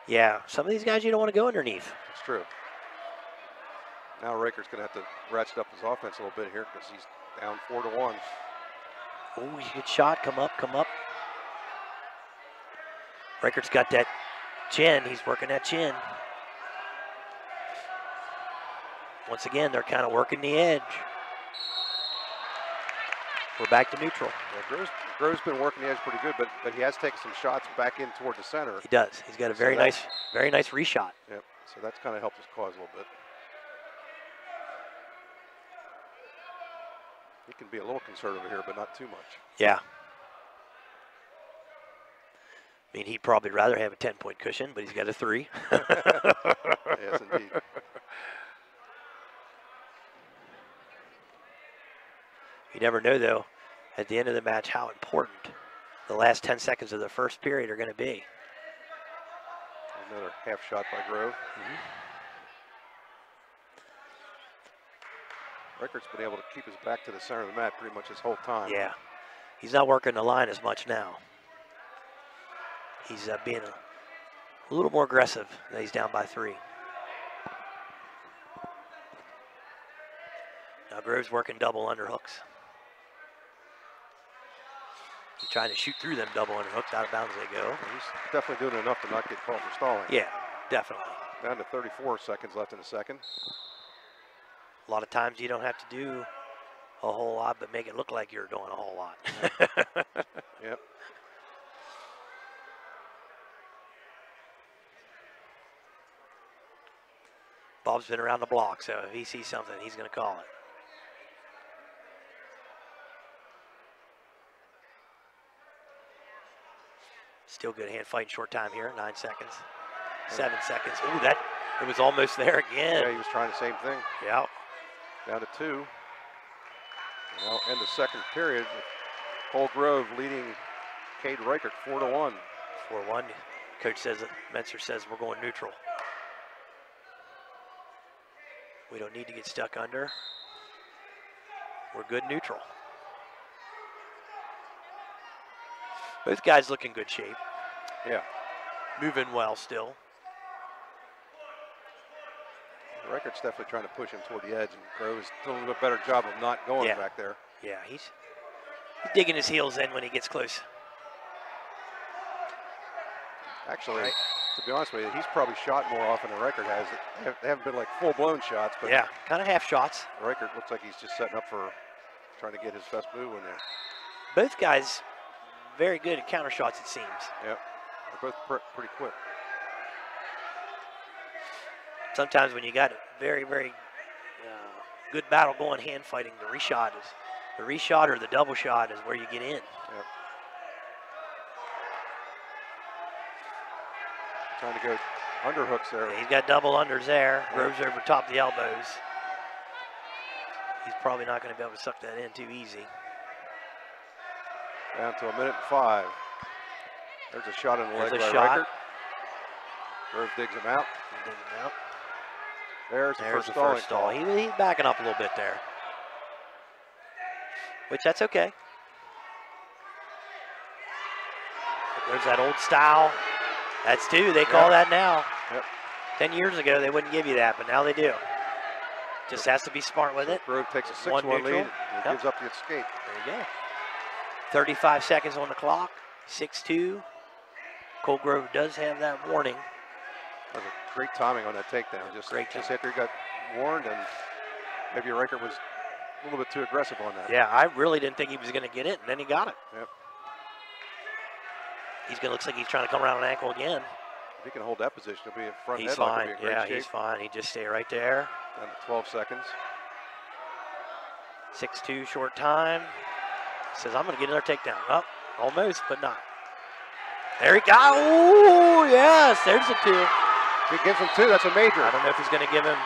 Yeah, some of these guys you don't want to go underneath. It's true. Now Reichert's going to have to ratchet up his offense a little bit here because he's down 4-1. Oh, good shot. Come up, come up. Reichert's got that chin. He's working that chin. Once again, they're kind of working the edge. We're back to neutral. Yeah, Grove's been working the edge pretty good, but he has taken some shots back in toward the center. He does. He's got a very nice reshot. Yep. So that's kind of helped his cause a little bit. He can be a little conservative here, but not too much. Yeah. I mean, he'd probably rather have a 10-point cushion, but he's got a 3. Yes, indeed. You never know, though, at the end of the match, how important the last 10 seconds of the first period are going to be. Another half shot by Grove. Reichert's been able to keep his back to the center of the mat pretty much his whole time. Yeah. He's not working the line as much now. He's being a little more aggressive. He's down by 3. Now Grove's working double underhooks. He's trying to shoot through them double underhooks. Out of bounds they go. He's definitely doing enough to not get called for stalling. Yeah, definitely. Down to 34 seconds left in the second. A lot of times you don't have to do a whole lot, but make it look like you're doing a whole lot. Yep. Bob's been around the block, so if he sees something, he's going to call it. Still good hand fight in short time here, 9 seconds, 7 seconds. Ooh, it was almost there again. Yeah, he was trying the same thing. Yeah. Down to 2. Now end the second period. Cole Grove leading Cade Reichert 4-1. 4-1. Coach says, Menser says we're going neutral. We don't need to get stuck under. We're good neutral. Both guys look in good shape. Yeah. Moving well still. Reichert's definitely trying to push him toward the edge, and Grove's doing a little bit better job of not going back there. Yeah, he's digging his heels in when he gets close. Actually, to be honest with you, he's probably shot more often than Reichert has. They haven't been like full-blown shots, but yeah, kind of half shots. Reichert looks like he's just setting up for trying to get his best move in there. Both guys very good at counter shots, it seems. Yep, they're both pretty quick. Sometimes when you got a very, very good battle going hand fighting, the reshot or the double shot is where you get in. Yep. Trying to go underhooks there. Yeah, he's got double unders there. Groves over top the elbows. He's probably not going to be able to suck that in too easy. Down to 1:05. There's a shot in the leg There's a by shot. Reichert. Grove digs him out. Digs him out. There's the There's first the first stall. stalling He's backing up a little bit there, which that's okay. There's that old style. That's two. They call that now. Yep. 10 years ago, they wouldn't give you that, but now they do. Just has to be smart with it. Grove takes a 6-1 One neutral. lead. And gives up the escape. There you go. 35 seconds on the clock. 6-2. Cold Grove does have that warning. That was a great timing on that takedown. Just after he got warned, and maybe Reichert was a little bit too aggressive on that. Yeah, I really didn't think he was going to get it, and then he got it. Yep. Looks like he's trying to come around an ankle again. If he can hold that position, he'll be a front He's headlock. fine. Will be in great Yeah, shape. he's fine. He just stay right there. Down to 12 seconds. 6-2 short time. Says, I'm going to get another takedown. Oh, almost, but not. There he got. Oh, yes, there's the two. If he gives him two, that's a major. I don't know if he's going to give him.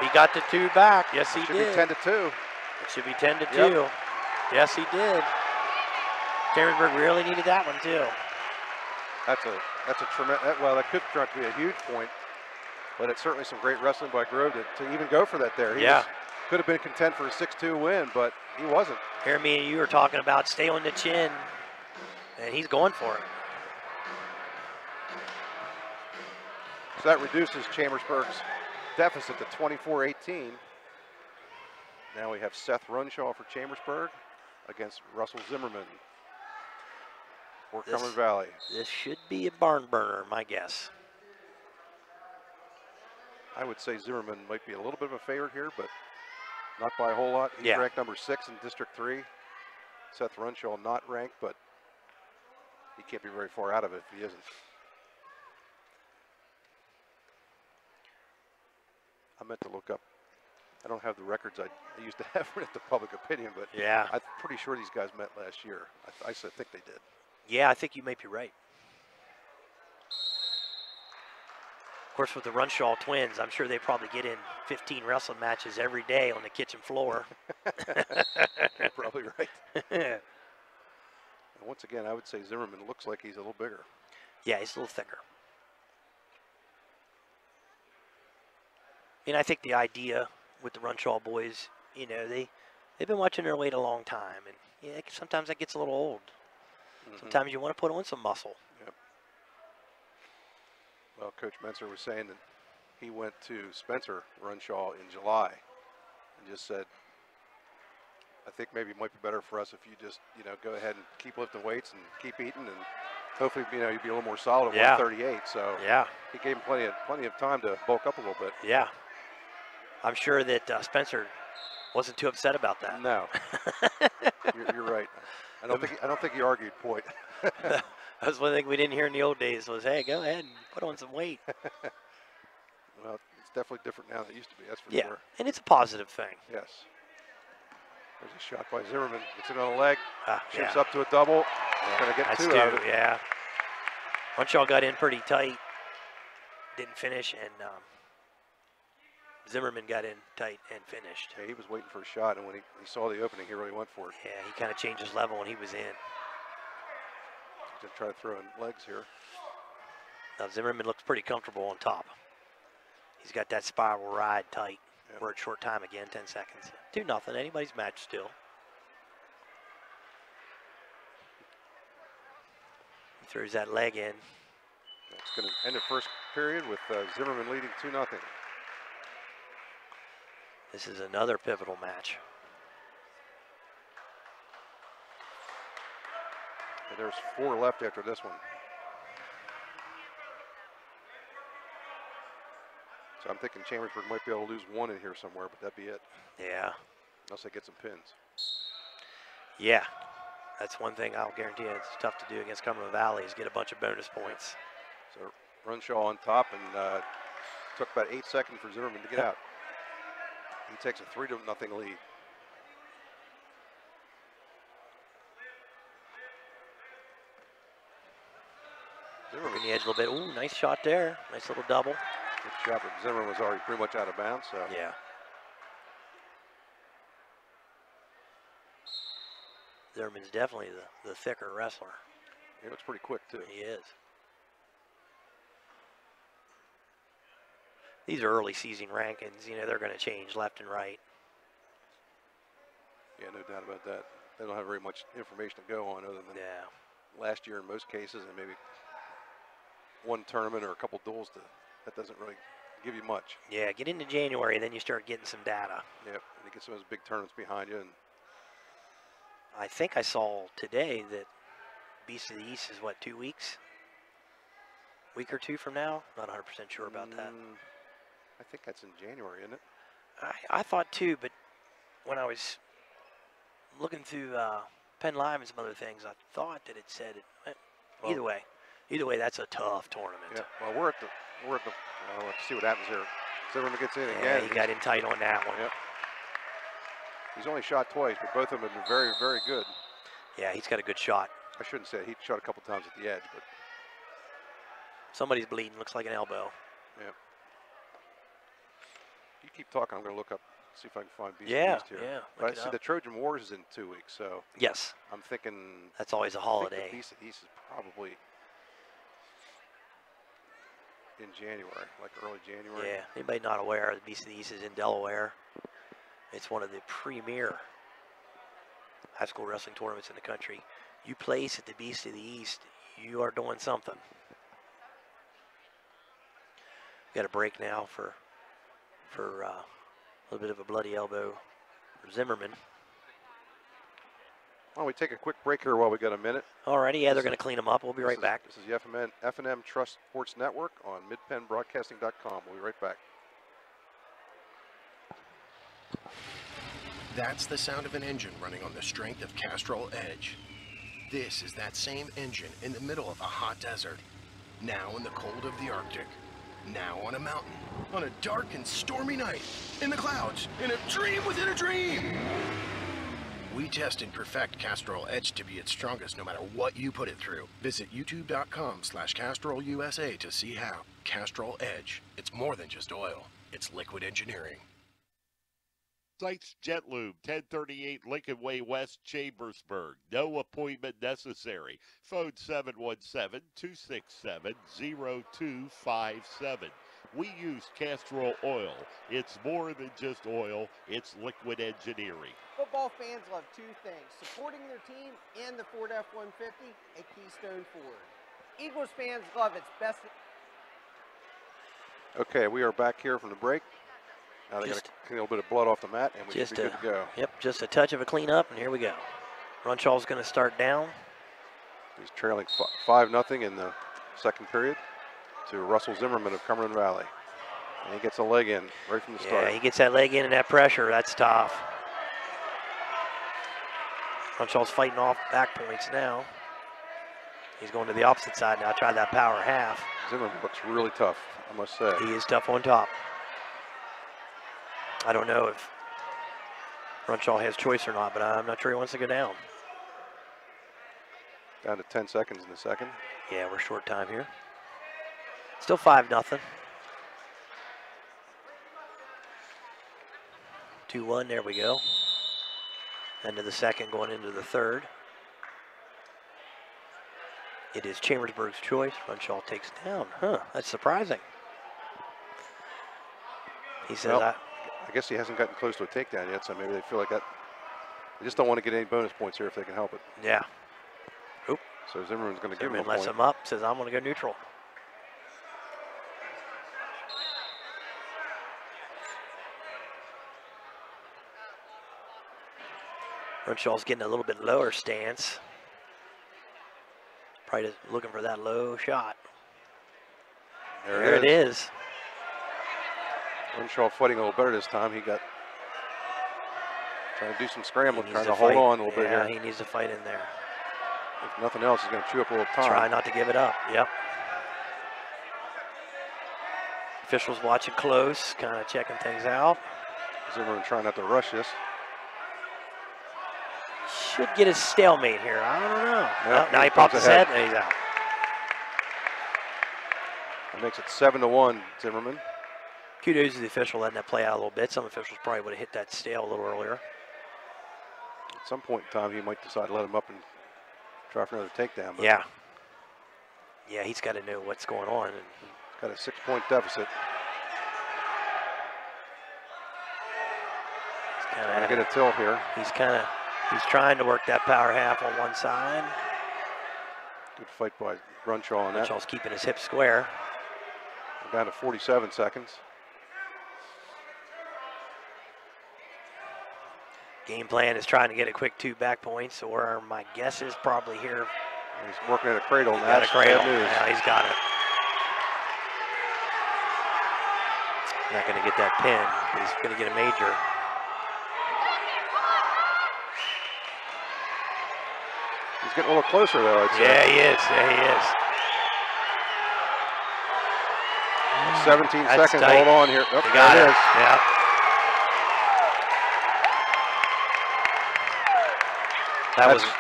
He got the two back. Yes, he Should did. be 10-2. It should be 10-2. Yep. Yes, he did. Chambersburg really needed that one too. That's a tremendous. Well, that could turn out to be a huge point, but it's certainly some great wrestling by Grove to even go for that there. He could have been content for a 6-2 win, but he wasn't. Here, me and you were talking about stay on the chin, and he's going for it. So that reduces Chambersburg's deficit to 24-18. Now we have Seth Runshaw for Chambersburg against Russell Zimmerman for Cumberland Valley. This should be a barn burner, my guess. I would say Zimmerman might be a little bit of a favorite here, but not by a whole lot. He's ranked number 6 in District 3. Seth Runshaw not ranked, but he can't be very far out of it if he isn't. I meant to look up. I don't have the records I used to have at the public opinion, but I'm pretty sure these guys met last year. I think they did. Yeah, I think you may be right. Of course, with the Runshaw twins, I'm sure they probably get in 15 wrestling matches every day on the kitchen floor. You're probably right. And once again, I would say Zimmerman looks like he's a little bigger. Yeah, he's a little thicker. And I think the idea with the Runshaw boys, you know, they've been watching their weight a long time, and yeah, sometimes that gets a little old. Sometimes you want to put on some muscle. Yep. Well, Coach Menser was saying that he went to Spencer Runshaw in July and just said, I think maybe it might be better for us if you just, you know, go ahead and keep lifting weights and keep eating, and hopefully, you know, you'd be a little more solid at 138. So he gave him plenty of time to bulk up a little bit. Yeah. I'm sure that Spencer wasn't too upset about that. No, you're right. I don't think he argued point. That was one thing we didn't hear in the old days was, hey, go ahead and put on some weight. Well, it's definitely different now than it used to be, that's for Yeah, sure. and it's a positive thing. Yes. There's a shot by Zimmerman. Gets it on the leg. Shifts Yeah. up to a double. Going to get That's two out of it. Yeah. Runshaw got in pretty tight. Didn't finish, and Zimmerman got in tight and finished. Yeah, he was waiting for a shot, and when he saw the opening, he really went for it. Yeah, he kind of changed his level when he was in. He's going to try to throw in legs here. Now Zimmerman looks pretty comfortable on top. He's got that spiral ride tight. Yep. We're at short time again, 10 seconds. 2-0, anybody's match still. He throws that leg in. It's going to end the first period with Zimmerman leading 2-0. This is another pivotal match. And there's 4 left after this one. So I'm thinking Chambersburg might be able to lose 1 in here somewhere, but that'd be it. Yeah. Unless they get some pins. Yeah. That's one thing I'll guarantee you it's tough to do against Cumberland Valley is get a bunch of bonus points. So Runshaw on top, and took about 8 seconds for Zimmerman to get out. He takes a 3-0 lead. Zimmerman the edge a little bit. Ooh, nice shot there. Nice little double. Good shot, but Zimmerman was already pretty much out of bounds. So. Yeah. Zimmerman's definitely the thicker wrestler. He looks pretty quick, too. He is. These are early season rankings. You know, they're going to change left and right. Yeah, no doubt about that. They don't have very much information to go on other than last year in most cases, and maybe one tournament or a couple duels. That doesn't really give you much. Yeah, get into January, then you start getting some data. Yep, and you get some of those big tournaments behind you. And I think I saw today that Beast of the East is, what, 2 weeks? Week or two from now? Not 100% sure about that. I think that's in January, isn't it? I thought too, but when I was looking through Penn Live and some other things, I thought that it said it. Well, either way, that's a tough tournament. Yeah. Well, we're at the. Let's see what happens here. Zimmerman gets in Yeah, again. he got in tight on that one. Yep. He's only shot twice, but both of them have been very, very good. Yeah, he's got a good shot. I shouldn't say he shot a couple times at the edge, but somebody's bleeding. Looks like an elbow. Yeah. You keep talking. I'm going to look up, see if I can find Beast of the East here. Yeah. But I see the Trojan Wars is in 2 weeks, so yes, I'm thinking that's always a holiday. I think the Beast of the East is probably in January, like early January. Yeah. Anybody not aware, the Beast of the East is in Delaware. It's one of the premier high school wrestling tournaments in the country. You place at the Beast of the East, you are doing something. Got a break now for a little bit of a bloody elbow for Zimmerman. Why don't we take a quick break here while we got a minute? Alrighty, yeah, they're going to clean them up. We'll be right back. This is the F&M Trust Sports Network on midpennbroadcasting.com. We'll be right back. That's the sound of an engine running on the strength of Castrol Edge. This is that same engine in the middle of a hot desert. Now in the cold of the Arctic. Now on a mountain. On a dark and stormy night. In the clouds. In a dream within a dream. We test and perfect Castrol Edge to be its strongest no matter what you put it through. Visit youtube.com/CastrolUSA to see how. Castrol Edge. It's more than just oil. It's liquid engineering. Sites Jet Lube, 1038 Lincoln Way West, Chambersburg. No appointment necessary. Phone 717-267-0257. We use Castrol oil. It's more than just oil, it's liquid engineering. Football fans love two things, supporting their team and the Ford F-150 at Keystone Ford. Eagles fans love its best. Okay, we are back here from the break. Now they got to clean a little bit of blood off the mat, and we should be good to go. Yep, just a touch of a cleanup, and here we go. Runshaw's going to start down. He's trailing 5-0 in the second period to Russell Zimmerman of Cumberland Valley. And he gets a leg in right from the start. Yeah, he gets that leg in and that pressure. That's tough. Runshaw's fighting off back points now. He's going to the opposite side now. Try that power half. Zimmerman looks really tough, I must say. He is tough on top. I don't know if Runshaw has choice or not, but I'm not sure he wants to go down. Down to 10 seconds in the second. Yeah, we're short time here. Still 5-0. 2-1, there we go. End of the second, going into the third. It is Chambersburg's choice. Runshaw takes down. Huh, that's surprising. He says, well, I guess he hasn't gotten close to a takedown yet, so maybe they feel like that. They just don't want to get any bonus points here if they can help it. Yeah. Oop. So Zimmerman's going to give him a point. Lets him up, says, I'm going to go neutral. Runshaw's getting a little bit lower stance. Probably just looking for that low shot. There it is. Runshaw fighting a little better this time. He got trying to do some scrambling, trying to hold on a little bit here. Yeah, he needs to fight in there. If nothing else, he's going to chew up a little time. Try not to give it up. Yep. Officials watching close, kind of checking things out. Zimmerman trying not to rush this. Should get a stalemate here. I don't know. Yep, now he pops his head and he's out. That makes it 7-1, Zimmerman. Kudos to the official letting that play out a little bit. Some officials probably would have hit that stale a little earlier. At some point in time, he might decide to let him up and try for another takedown. But Yeah. Yeah, he's got to know what's going on. And got a 6-point deficit. Trying to get a tilt here. He's trying to work that power half on one side. Good fight by Runshaw on that. Runshaw's keeping his hips square. We're down to 47 seconds. Game plan is trying to get a quick 2 back points, or my guess is probably here. He's working at a cradle. He's got a cradle. Bad news. Yeah, he's got it. Not going to get that pin. He's going to get a major. He's getting a little closer, though, I'd say. Yeah, he is. Yeah, he is. 17 That's seconds. tight. Hold on here. Oh, He got there it. it is. Yeah.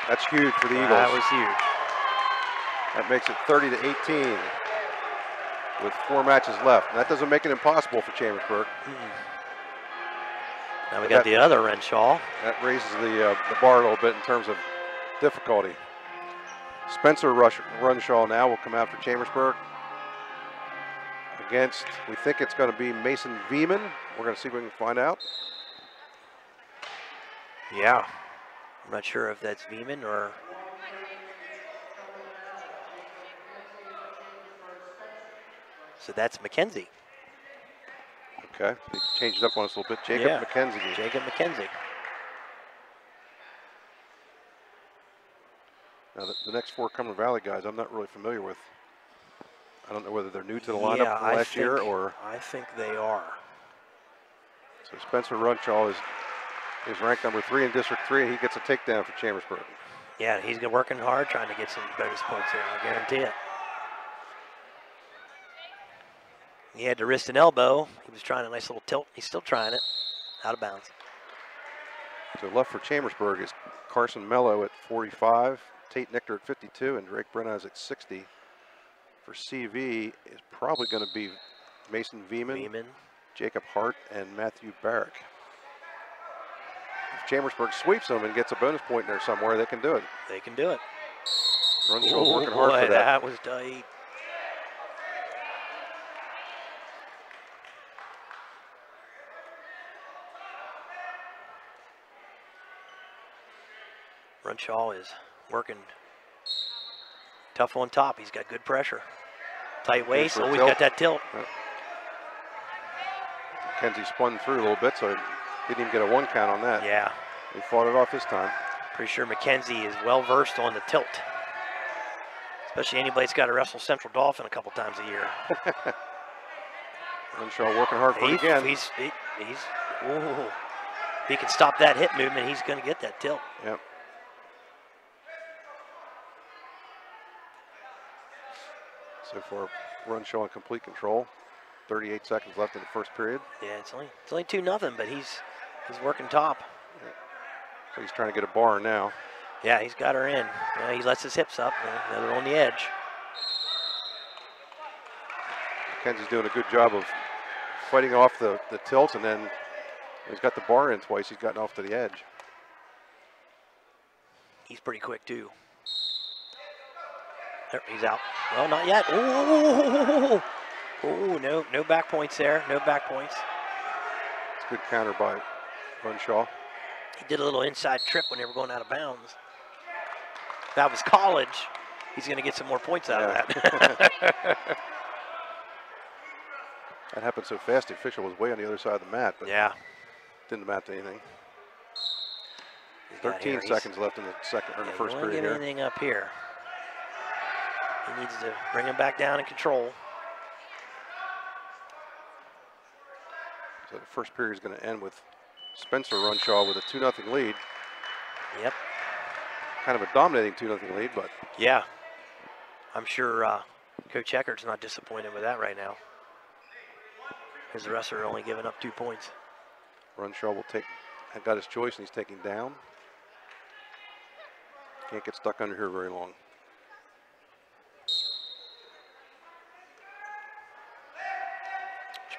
That's huge for the Eagles. That was huge. That makes it 30-18 with 4 matches left. And that doesn't make it impossible for Chambersburg. Now we got the other Renshaw. That raises the bar a little bit in terms of difficulty. Spencer Runshaw now will come out for Chambersburg against, we think it's going to be Mason Veman. We're going to see if we can find out. Yeah. I'm not sure if that's Veman or... So that's McKenzie. Okay, he changed it up on us a little bit. Jacob McKenzie. Jacob McKenzie. Now, the next 4 Cumberland Valley guys, I'm not really familiar with. I don't know whether they're new to the lineup from last year or. I think they are. So Spencer Runshaw is ranked number 3 in District 3, and he gets a takedown for Chambersburg. Yeah, he's working hard trying to get some bonus points here, I guarantee it. He had the wrist and elbow. He was trying a nice little tilt. He's still trying it. Out of bounds. So left for Chambersburg is Carson Mello at 45, Tate Nichter at 52, and Drake Brenaz at 60. For CV is probably going to be Mason Veman, Jacob Hart, and Matthew Barrick. If Chambersburg sweeps them and gets a bonus point in there somewhere, they can do it. They can do it. Runshaw's working hard for that. That was tight. Runshaw is working tough on top. He's got good pressure. Tight waist, always got that tilt. McKenzie spun through a little bit, so he didn't even get a 1 count on that. Yeah. He fought it off this time. Pretty sure McKenzie is well versed on the tilt. Especially anybody's got to wrestle Central Dolphin a couple times a year. Runshaw working hard for it again. If he can stop that hip movement, he's going to get that tilt. Yep. So far, Runshaw in complete control. 38 seconds left in the first period. Yeah, it's only 2-0, but he's working top. Yeah. So he's trying to get a bar now. Yeah, he's got her in. Yeah, he lets his hips up. Now they're on the edge. McKenzie's doing a good job of fighting off the tilt, and then he's got the bar in twice. He's gotten off to the edge. He's pretty quick too. There, he's out. Well, not yet. Oh, no back points there. No back points. It's a good counter by Runshaw. He did a little inside trip when they were going out of bounds. If that was college, he's going to get some more points out of that. That happened so fast, the official was way on the other side of the mat, but didn't amount to anything. 13 seconds left in the first period here. Anything up here. He needs to bring him back down in control. So the first period is going to end with Spencer Runshaw with a 2-0 lead. Yep. Kind of a dominating 2-0 lead, but. Yeah. I'm sure Coach Eckert's not disappointed with that right now. Because the rest are only giving up 2 points. Runshaw got his choice, and he's taking down. Can't get stuck under here very long.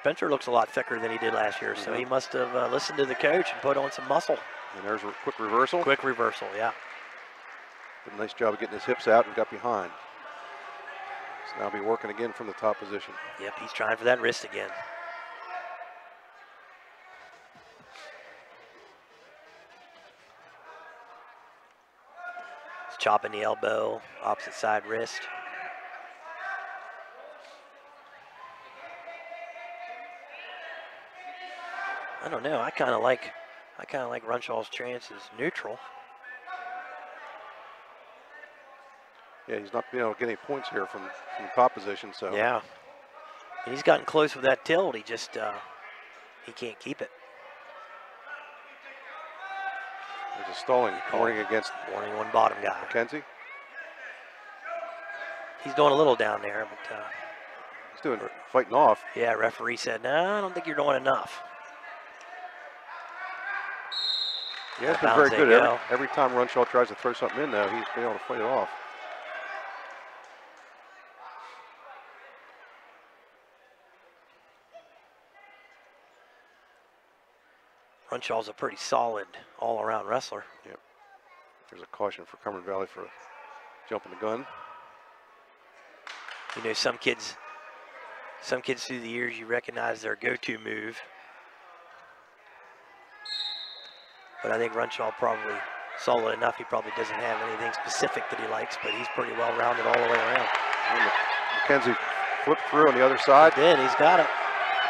Spencer looks a lot thicker than he did last year, so he must have listened to the coach and put on some muscle. And there's a quick reversal. Quick reversal, yeah. Did a nice job of getting his hips out and got behind. So now be working again from the top position. Yep, he's trying for that wrist again. He's chopping the elbow, opposite side wrist. I don't know. I kind of like Runshaw's chances neutral. Yeah, he's not being able to get any points here from top position. So yeah, and he's gotten close with that tilt. He just he can't keep it. There's a stalling warning against one bottom guy. McKenzie. He's doing a little down there, but he's doing fighting off. Yeah, referee said, "No, I don't think you're doing enough." Yeah, it's been very good. Every time Runshaw tries to throw something in, though, he's been able to fight it off. Runshaw's a pretty solid all-around wrestler. Yep. There's a caution for Cumberland Valley for jumping the gun. You know, some kids through the years, you recognize their go-to move. But I think Runshaw probably solid enough. He probably doesn't have anything specific that he likes, but he's pretty well-rounded all the way around. And McKenzie flipped through on the other side. He did. He's got it.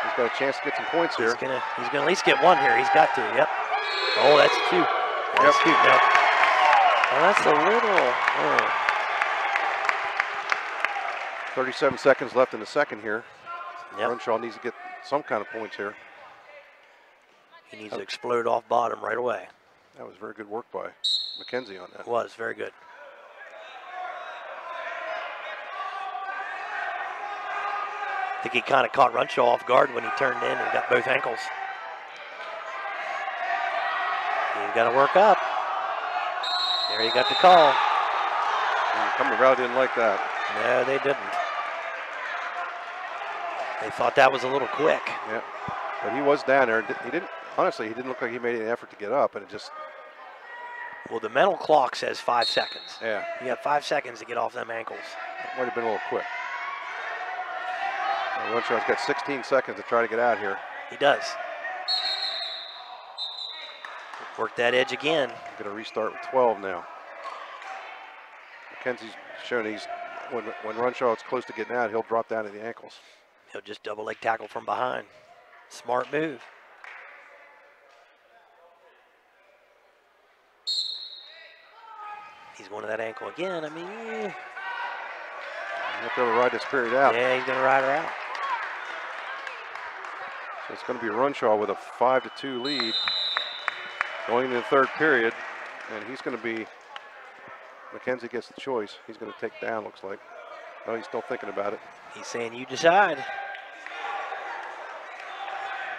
He's got a chance to get some points here. He's gonna at least get one here. He's got to. Yep. Oh, that's two. That's two. No. Oh, that's a little. Oh. 37 seconds left in the second here. Yep. Runshaw needs to get some kind of points here. He needs to explode off bottom right away. That was very good work by McKenzie on that. It was very good. I think he kind of caught Runshaw off guard when he turned in and got both ankles. He's got to work up. There he got the call. Cumberland Valley didn't like that. No, they didn't. They thought that was a little quick. Yeah, but he was down there. He didn't. Honestly, he didn't look like he made any effort to get up, and it just. Well, the mental clock says 5 seconds. Yeah. You have 5 seconds to get off them ankles. It might have been a little quick. Runshaw's got 16 seconds to try to get out here. He does. Work that edge again. Going to restart with 12 now. McKenzie's shown when Runshaw is close to getting out, he'll drop down to the ankles. He'll just double leg tackle from behind. Smart move. He's going to that ankle again. I mean, you have to ride this period out. Yeah, he's going to ride her out. So it's going to be Runshaw with a 5-2 lead going into the third period, and he's going to be. McKenzie gets the choice. He's going to take down. Looks like. Oh, he's still thinking about it. He's saying, "You decide."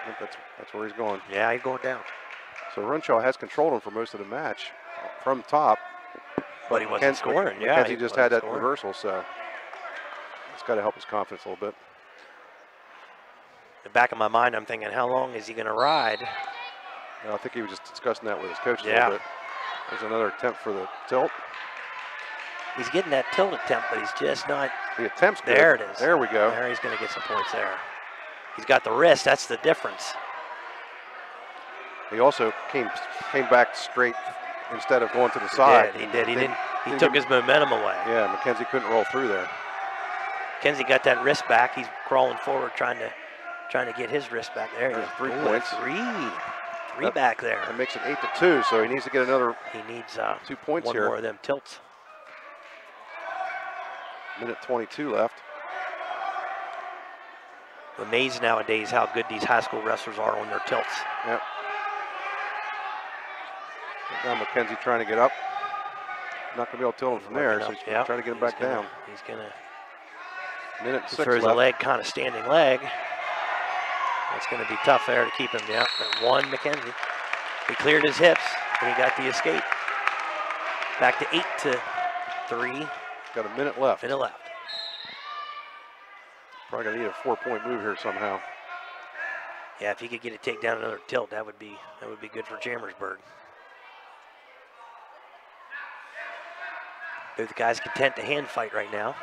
I think that's where he's going. Yeah, he's going down. So Runshaw has controlled him for most of the match from top. But he wasn't scoring. Yeah, McKenzie just had that reversal, so it's got to help his confidence a little bit. In the back of my mind, I'm thinking, how long is he going to ride? You know, I think he was just discussing that with his coach a Yeah. little bit. There's another attempt for the tilt. He's getting that tilt attempt, but he's just not. The attempt's good. There it is. There we go. There, he's going to get some points there. He's got the wrist. That's the difference. He also came back straight instead of going to the side. He did. He took his momentum away. Yeah, McKenzie couldn't roll through there. McKenzie got that wrist back. He's crawling forward, trying to get his wrist back. There's 3 points. Three back there. That makes it 8-2. So he needs to get another. He needs 2 points one here. more of them tilts. Minute 22 left. I'm amazed nowadays how good these high school wrestlers are on their tilts. Yep. Now McKenzie trying to get up. Not going to be able to tilt him from there, so he's trying to get him back down. He's going to. Minute 6 throws left. a leg, kind of standing leg. It's going to be tough there to keep him down. And one, McKenzie. He cleared his hips, and he got the escape. Back to 8-3. Got a minute left. Minute left. Probably going to need a 4-point move here somehow. Yeah, if he could get a takedown another tilt, that would be good for Chambersburg. Both guys content to hand fight right now.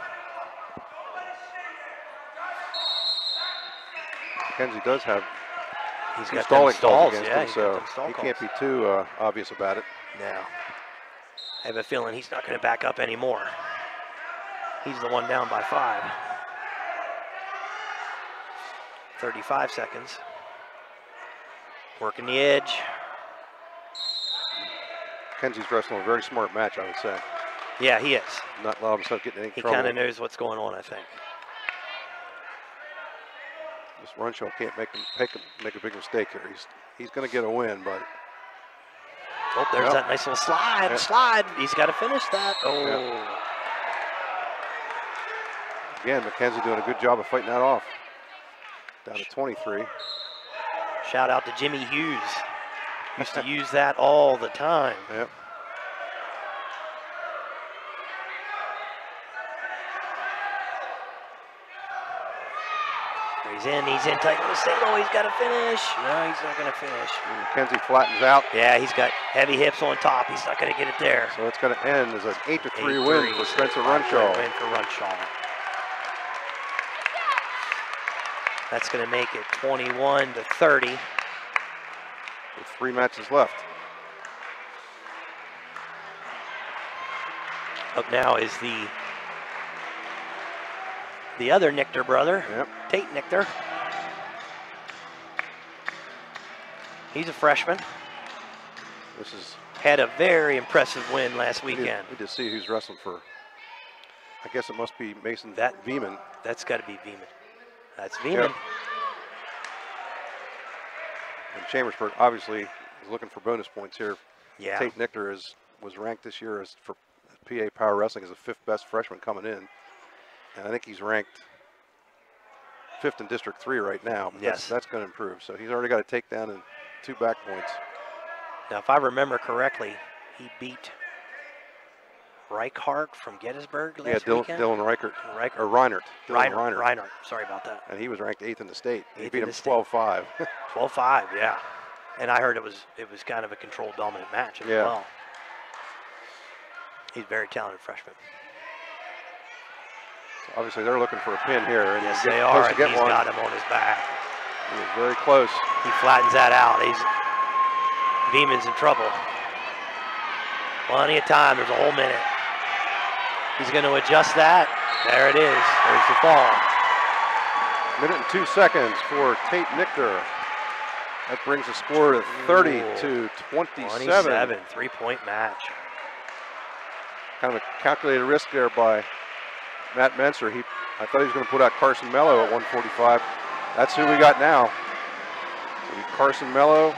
Kenzie does have He's two got stalling calls stalls, against yeah, him, he's got so them stall he calls. can't be too obvious about it. No. I have a feeling he's not going to back up anymore. He's the one down by 5. 35 seconds. Working the edge. Kenzie's wrestling a very smart match, I would say. Yeah, he is. Not allowing himself to get in any He trouble. kind of knows what's going on, I think. This Runshaw can't make a big mistake here. He's going to get a win, but Oh, there's that nice little slide. Yeah. Slide. He's got to finish that. Oh. Yeah. Again, McKenzie doing a good job of fighting that off. Down to 23. Shout out to Jimmy Hughes. Used to use that all the time. Yep. He's in tight on the single. He's got to finish. No, he's not going to finish. McKenzie flattens out. Yeah, he's got heavy hips on top. He's not going to get it there. So it's going to end as an 8-3 8-3. win for Spencer 5-3 Runshaw. win for Runshaw. That's going to make it 21-30. With 3 matches left. Up now is the other Nichter brother, Yep. Tate Nichter. He's a freshman. This is. Had a very impressive win last weekend. We just see who's wrestling for. I guess it must be Mason Veeman. That's got to be Veeman. That's Veeman. Yep. And Chambersburg obviously is looking for bonus points here. Yeah. Tate Nichter was ranked this year as for PA Power Wrestling as the 5th best freshman coming in. And I think he's ranked 5th in District 3 right now. But Yes. That's going to improve. So he's already got a takedown and 2 back points. Now, if I remember correctly, he beat Reichart from Gettysburg last weekend. Dylan Reichert. Reichert. Or Reinert. Dylan Reinert. Reinert. Sorry about that. And he was ranked 8th in the state. He 8th beat in him the state. 12-5. 12-5, yeah. And I heard it was kind of a controlled dominant match as Yeah. well. He's a very talented freshman. Obviously, they're looking for a pin here. And Yes, he's they close are. to get He's one. got him on his back. He was very close. He flattens that out. Veeman's in trouble. Plenty of time. There's a whole minute. He's going to adjust that. There it is. There's the fall. Minute and 2 seconds for Tate Nichter. That brings the score to 30-27. 27, 3-point match. Kind of a calculated risk there by Matt Menser. I thought he was going to put out Carson Mello at 145. That's who we got now. So Carson Mello.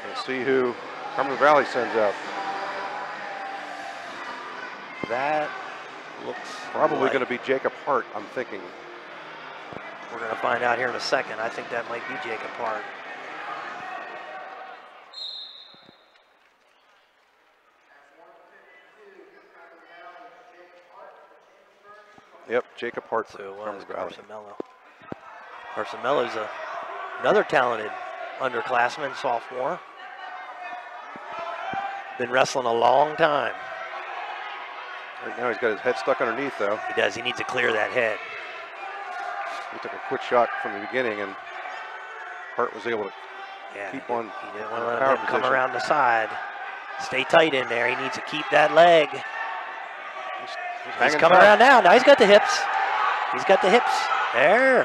Let's see who Cumberland Valley sends out. That looks Probably like going to be Jacob Hart, I'm thinking. we're going to find out here in a second. I think that might be Jacob Hart. Yep, Jacob Hart for So it was Cumberland Valley. Carson Mello. Carson Mello's another talented underclassman, sophomore. Been wrestling a long time. Right now he's got his head stuck underneath though. He does. He needs to clear that head. He took a quick shot from the beginning and Hart was able to Yeah, keep on he didn't want to let power him come position. around the side. Stay tight in there. He needs to keep that leg. He's hanging coming tight. around now. Now he's got the hips. He's got the hips. There.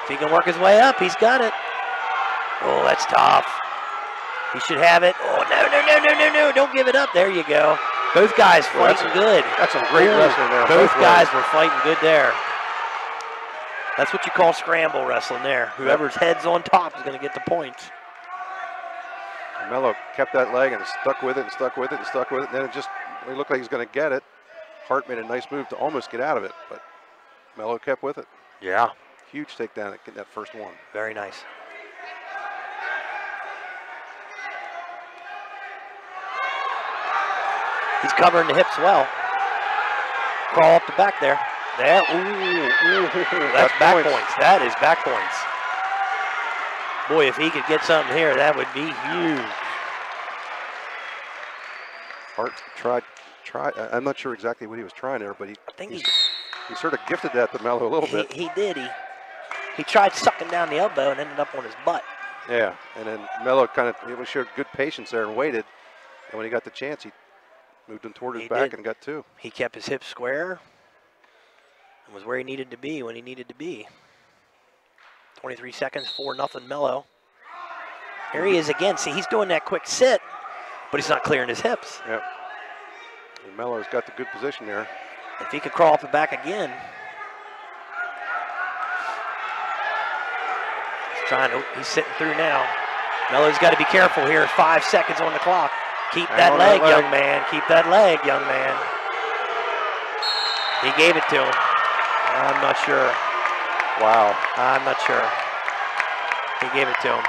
If he can work his way up, he's got it. Oh, that's tough. He should have it. Oh, no. Don't give it up. There you go. Both guys Well, fighting good. That's some great wrestling there. Both guys ways. were fighting good there. That's what you call scramble wrestling there. Whoever's head's on top is going to get the points. Mello kept that leg and stuck with it and stuck with it and stuck with it. And then it looked like he was going to get it. Hart made a nice move to almost get out of it, but Mello kept with it. Yeah. Huge takedown at getting that first one. Very nice. He's covering the hips well. Crawl up the back there. There. Ooh. That's back points. That is back points. Boy, if he could get something here, that would be huge. Hart tried tried. I'm not sure exactly what he was trying there, but I think he sort of gifted that to Mello a little bit. He did. He tried sucking down the elbow and ended up on his butt. Yeah, and then Mello showed good patience there and waited. And when he got the chance, he moved him toward his back and got 2. He kept his hips square and was where he needed to be when he needed to be. 23 seconds, 4-0 Mello. Here he is again. See, he's doing that quick sit, but he's not clearing his hips. Yep. And Mello's got the good position there. If he could crawl off the back again. He's sitting through now. Mello's got to be careful here. 5 seconds on the clock. Keep that leg, young man. Keep that leg, young man. He gave it to him. I'm not sure. Wow. I'm not sure. He gave it to him.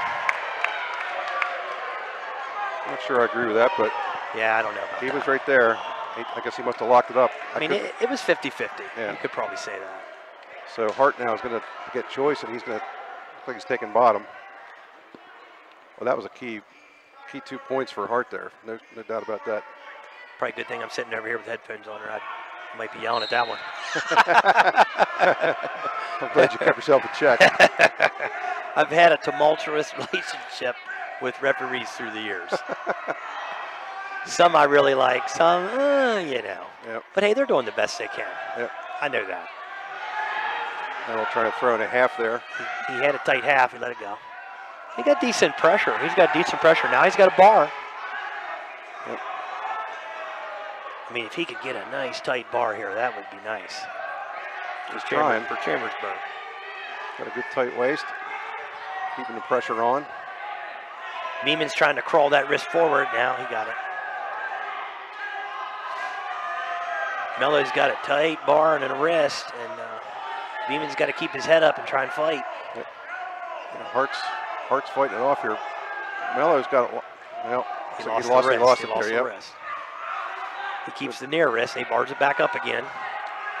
I'm not sure I agree with that, but yeah, I don't know about he that. was right there. I guess he must have locked it up. I mean, it was 50-50. Yeah. You could probably say that. So Hart now is going to get choice, and he's going to look like he's taking bottom. Well, that was a key 2 points for Hart there. No doubt about that. Probably a good thing I'm sitting over here with headphones on, or I might be yelling at that one. I'm glad you kept yourself in check. I've had a tumultuous relationship with referees through the years. Some I really like, some, you know. Yep. But hey, they're doing the best they can. Yep. I know that. And we'll try to throw in a half there. He had a tight half. He let it go. He got decent pressure. He's got decent pressure. Now he's got a bar. Yep. I mean, if he could get a nice tight bar here, that would be nice. He's trying. For Chambersburg. Got a good tight waist. Keeping the pressure on. Beeman's trying to crawl that wrist forward. Now he got it. Mello's got a tight bar and a wrist, and Beeman's got to keep his head up and try and fight. Yep. And Hart's fighting it off here. Mello's got it. Well, he lost the it. wrist. He keeps the near wrist. He bars it back up again.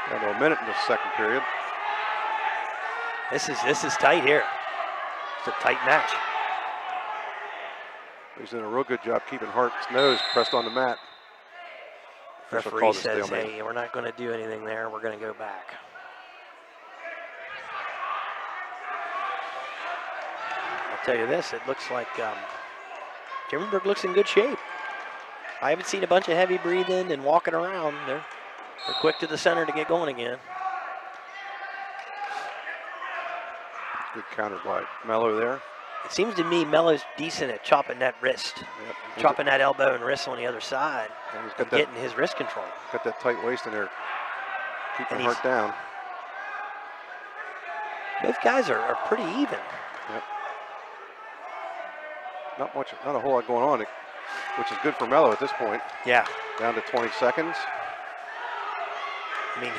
Down to a minute in the second period. This is tight here. It's a tight match. He's doing a real good job keeping Hart's nose pressed on the mat. Referee says, hey, we're not going to do anything there. We're going to go back. I'll tell you this, it looks like Chambersburg looks in good shape. I haven't seen a bunch of heavy breathing and walking around. They're quick to the center to get going again. Good counter by Mello there. It seems to me Mello's decent at chopping that wrist, chopping that elbow and wrist on the other side, and getting his wrist control. Got that tight waist in there, keeping Hart down. Both guys are pretty even. Yep. Not a whole lot going on, which is good for Mello at this point. Yeah. Down to 20 seconds. I mean,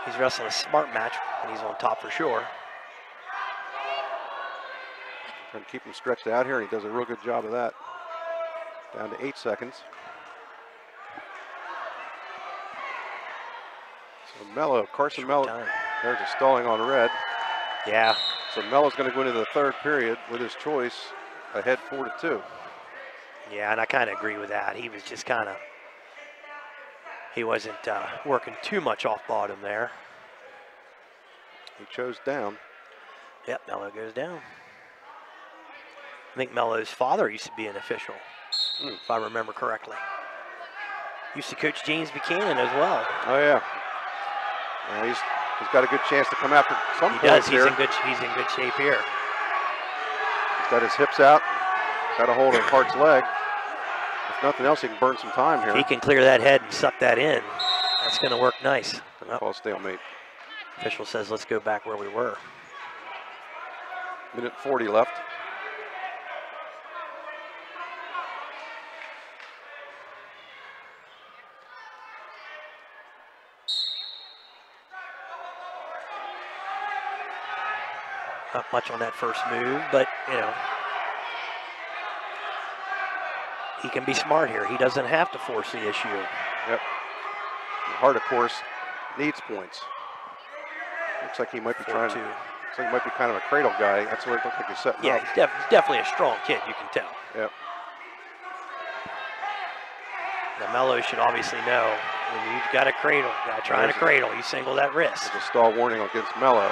he's wrestling a smart match when he's on top for sure. Trying to keep him stretched out here, and he does a real good job of that. Down to 8 seconds. So Carson Mello, there's a stalling on red. Yeah. So Mello's going to go into the third period with his choice ahead 4-2. Yeah, and I kind of agree with that. He was just he wasn't working too much off bottom there. He chose down. Yep, Mello goes down. I think Mello's father used to be an official, if I remember correctly. Used to coach James Buchanan as well. Oh yeah. He's got a good chance to come after some He does. here. He's in good shape here. He's got his hips out. Got a hold of Hart's leg. If nothing else, he can burn some time here. He can clear that head and suck that in. That's going to work nice. Call stalemate. Official says let's go back where we were. Minute 40 left. Not much on that first move, but, you know, he can be smart here. He doesn't have to force the issue. Yep. Hart, of course, needs points. Looks like he might be trying to. Looks like he might be kind of a cradle guy. That's what it looks like he's setting up. Yeah, he's definitely a strong kid, you can tell. Yep. Now Mello should obviously know when you've got a cradle, guy trying to cradle, you single that wrist. There's a stall warning against Mello.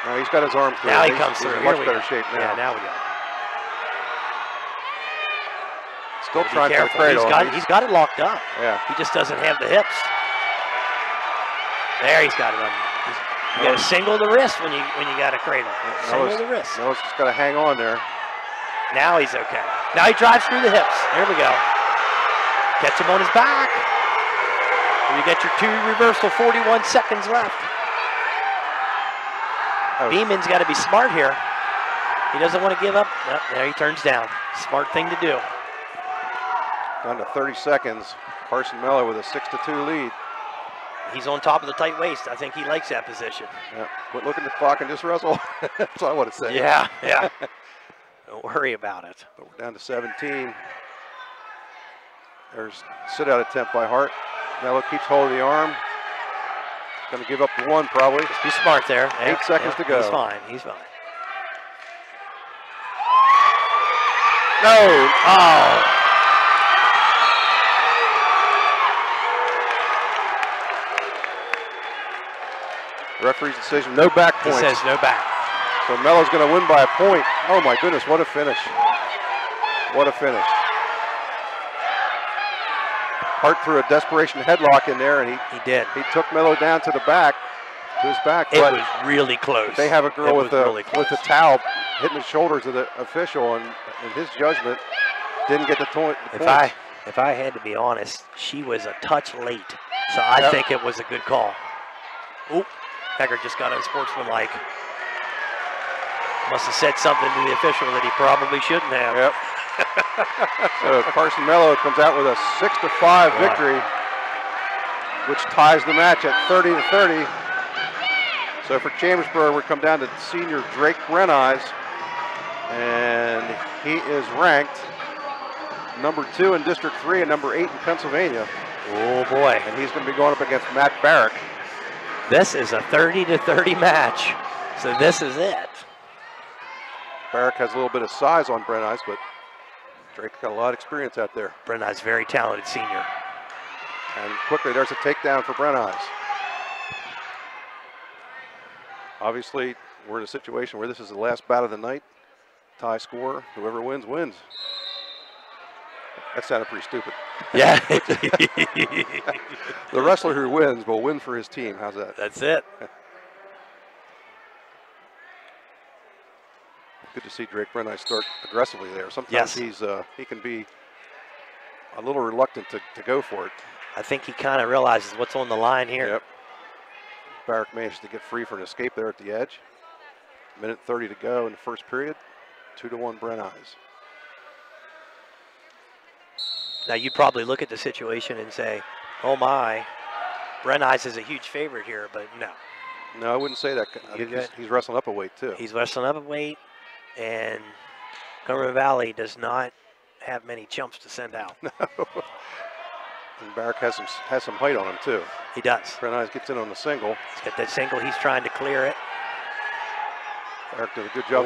Now he's got his arm through. Now he comes through. He's in much better shape now. Yeah, now we go. Still trying for the cradle. He's got it locked up. Yeah. He just doesn't have the hips. There, he's got it on. You got to single the wrist when you got a cradle. Single the wrist. Mello's just got to hang on there. Now he's okay. Now he drives through the hips. There we go. Catch him on his back. And you get your 2 reversal, 41 seconds left. Beeman's got to be smart here. He doesn't want to give up. Oh, there he turns down. Smart thing to do. Down to 30 seconds. Carson Mello with a 6-2 lead. He's on top of the tight waist. I think he likes that position. Yeah. Quit looking at the clock and just wrestle. That's all I want to say. Yeah, yeah. Don't worry about it. But we're down to 17. There's sit-out attempt by Hart. Mello keeps hold of the arm. Going to give up the 1 probably. Just be smart there. 8 seconds to go. He's fine. He's fine. No. Oh. Referee's decision, no back points. He says no back. So Mello's going to win by a point. Oh my goodness, what a finish. What a finish. Hart threw a desperation headlock in there, and he did. He took Mello down to the back, to his back. It was really close. They have a girl with really a towel hitting the shoulders of the official, and in his judgment, didn't get the point. If I had to be honest, she was a touch late, so I think it was a good call. Oop. Becker just got unsportsmanlike. Must have said something to the official that he probably shouldn't have. Yep. So Carson Mello comes out with a 6-5 victory, which ties the match at 30-30. So for Chambersburg, we come down to senior Drake Breneyes, and he is ranked number 2 in District 3 and number 8 in Pennsylvania. Oh boy. And he's going to be going up against Matt Barrick. This is a 30-30 match, so this is it. Barrick has a little bit of size on Breneyes, but Drake's got a lot of experience out there. Breneyes, very talented senior. And quickly, there's a takedown for Breneyes. Obviously, we're in a situation where this is the last bout of the night. Tie score, whoever wins, wins. That sounded pretty stupid. Yeah. The wrestler who wins will win for his team. How's that? That's it. Good to see Drake Breneyes start aggressively there. Sometimes he can be a little reluctant to go for it. I think he kind of realizes what's on the line here. Yep. Barrick managed to get free for an escape there at the edge. 1:30 to go in the first period. 2-1 Breneyes. Now you'd probably look at the situation and say, oh my, Breneyes is a huge favorite here, but no. No, I wouldn't say that. I think he's wrestling up a weight too. He's wrestling up a weight, and Cumberland Valley does not have many chumps to send out. No. And Barrick has some height on him too. He does. Breneyes gets in on the single. He's got that single. He's trying to clear it. Barrick did a good job.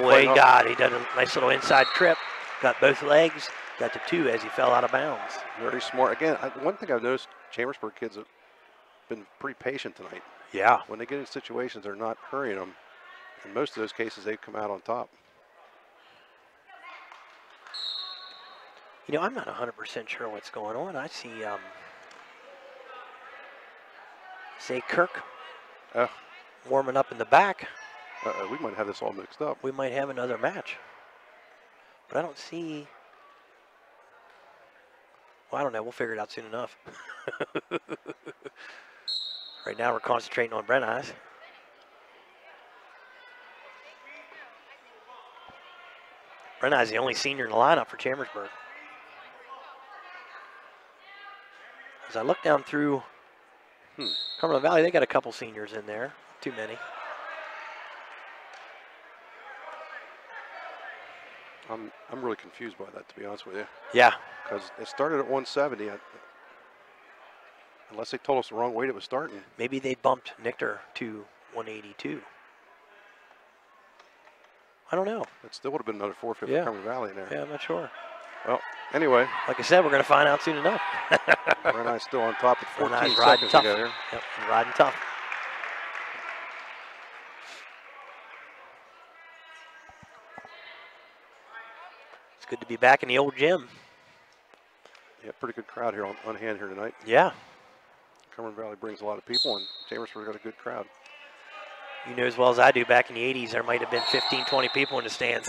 He did a nice little inside trip. Got both legs. Got to 2 as he fell out of bounds. Very smart. Again, one thing I've noticed, Chambersburg kids have been pretty patient tonight. Yeah. When they get in situations, they're not hurrying them. In most of those cases, they've come out on top. You know, I'm not 100% sure what's going on. I see, say Kirk warming up in the back. We might have this all mixed up. We might have another match. But I don't see. Well, I don't know. We'll figure it out soon enough. Right now, we're concentrating on Breneyes. Breneyes is the only senior in the lineup for Chambersburg. As I look down through Cumberland Valley, they got a couple seniors in there. Too many. I'm really confused by that, to be honest with you. Yeah. Because it started at 170. Unless they told us the wrong weight it was starting. Maybe they bumped Nichter to 182. I don't know. It still would have been another 450 yeah. Cumberland Valley in there. Yeah, I'm not sure. Well, Anyway. Like I said, we're going to find out soon enough. Breni's still on top with 14 riding seconds tough. to go here. Yep, riding tough. It's good to be back in the old gym. Yeah, pretty good crowd here on hand here tonight. Yeah. Cumberland Valley brings a lot of people, and Chambersburg got a good crowd. You know as well as I do, back in the 80s, there might have been 15, 20 people in the stands.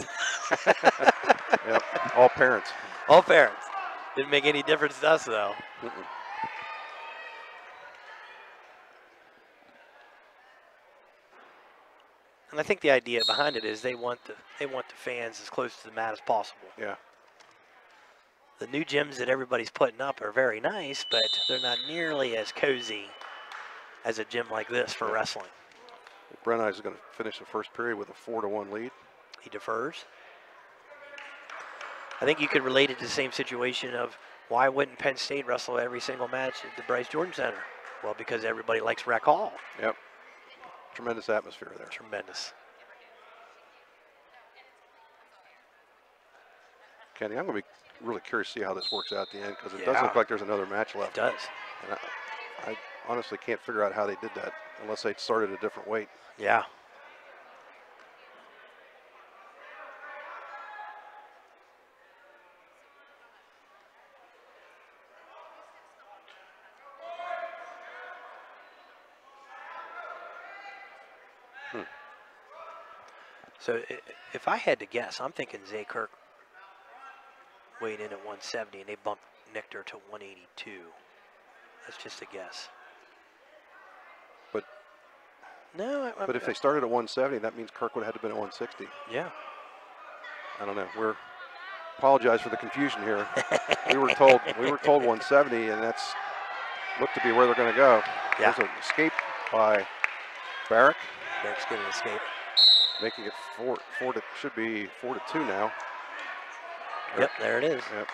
Yep, all parents. All parents. Didn't make any difference to us, though. And I think the idea behind it is they want the fans as close to the mat as possible. Yeah. The new gyms that everybody's putting up are very nice, but they're not nearly as cozy as a gym like this for wrestling. Breni is going to finish the first period with a 4-1 lead. He defers. I think you could relate it to the same situation of why wouldn't Penn State wrestle every single match at the Bryce Jordan Center? Well, because everybody likes Rec Hall. Yep. Tremendous atmosphere there. Tremendous. Kenny, I'm going to be really curious to see how this works out at the end, because it does look like there's another match left. It does. And I honestly can't figure out how they did that unless they started a different weight. Yeah. So if I had to guess, I'm thinking Zay Kirk weighed in at 170 and they bumped Nectar to 182. That's just a guess. But no, but if they started at 170, that means Kirk would have had to have been at 160. Yeah. I don't know. Apologize for the confusion here. we were told 170, and that's looked to be where they're going to go. Yeah. There's an escape by Barrick. Barrick's getting an escape. Making it should be 4-2 now. Yep, there it is. Yep.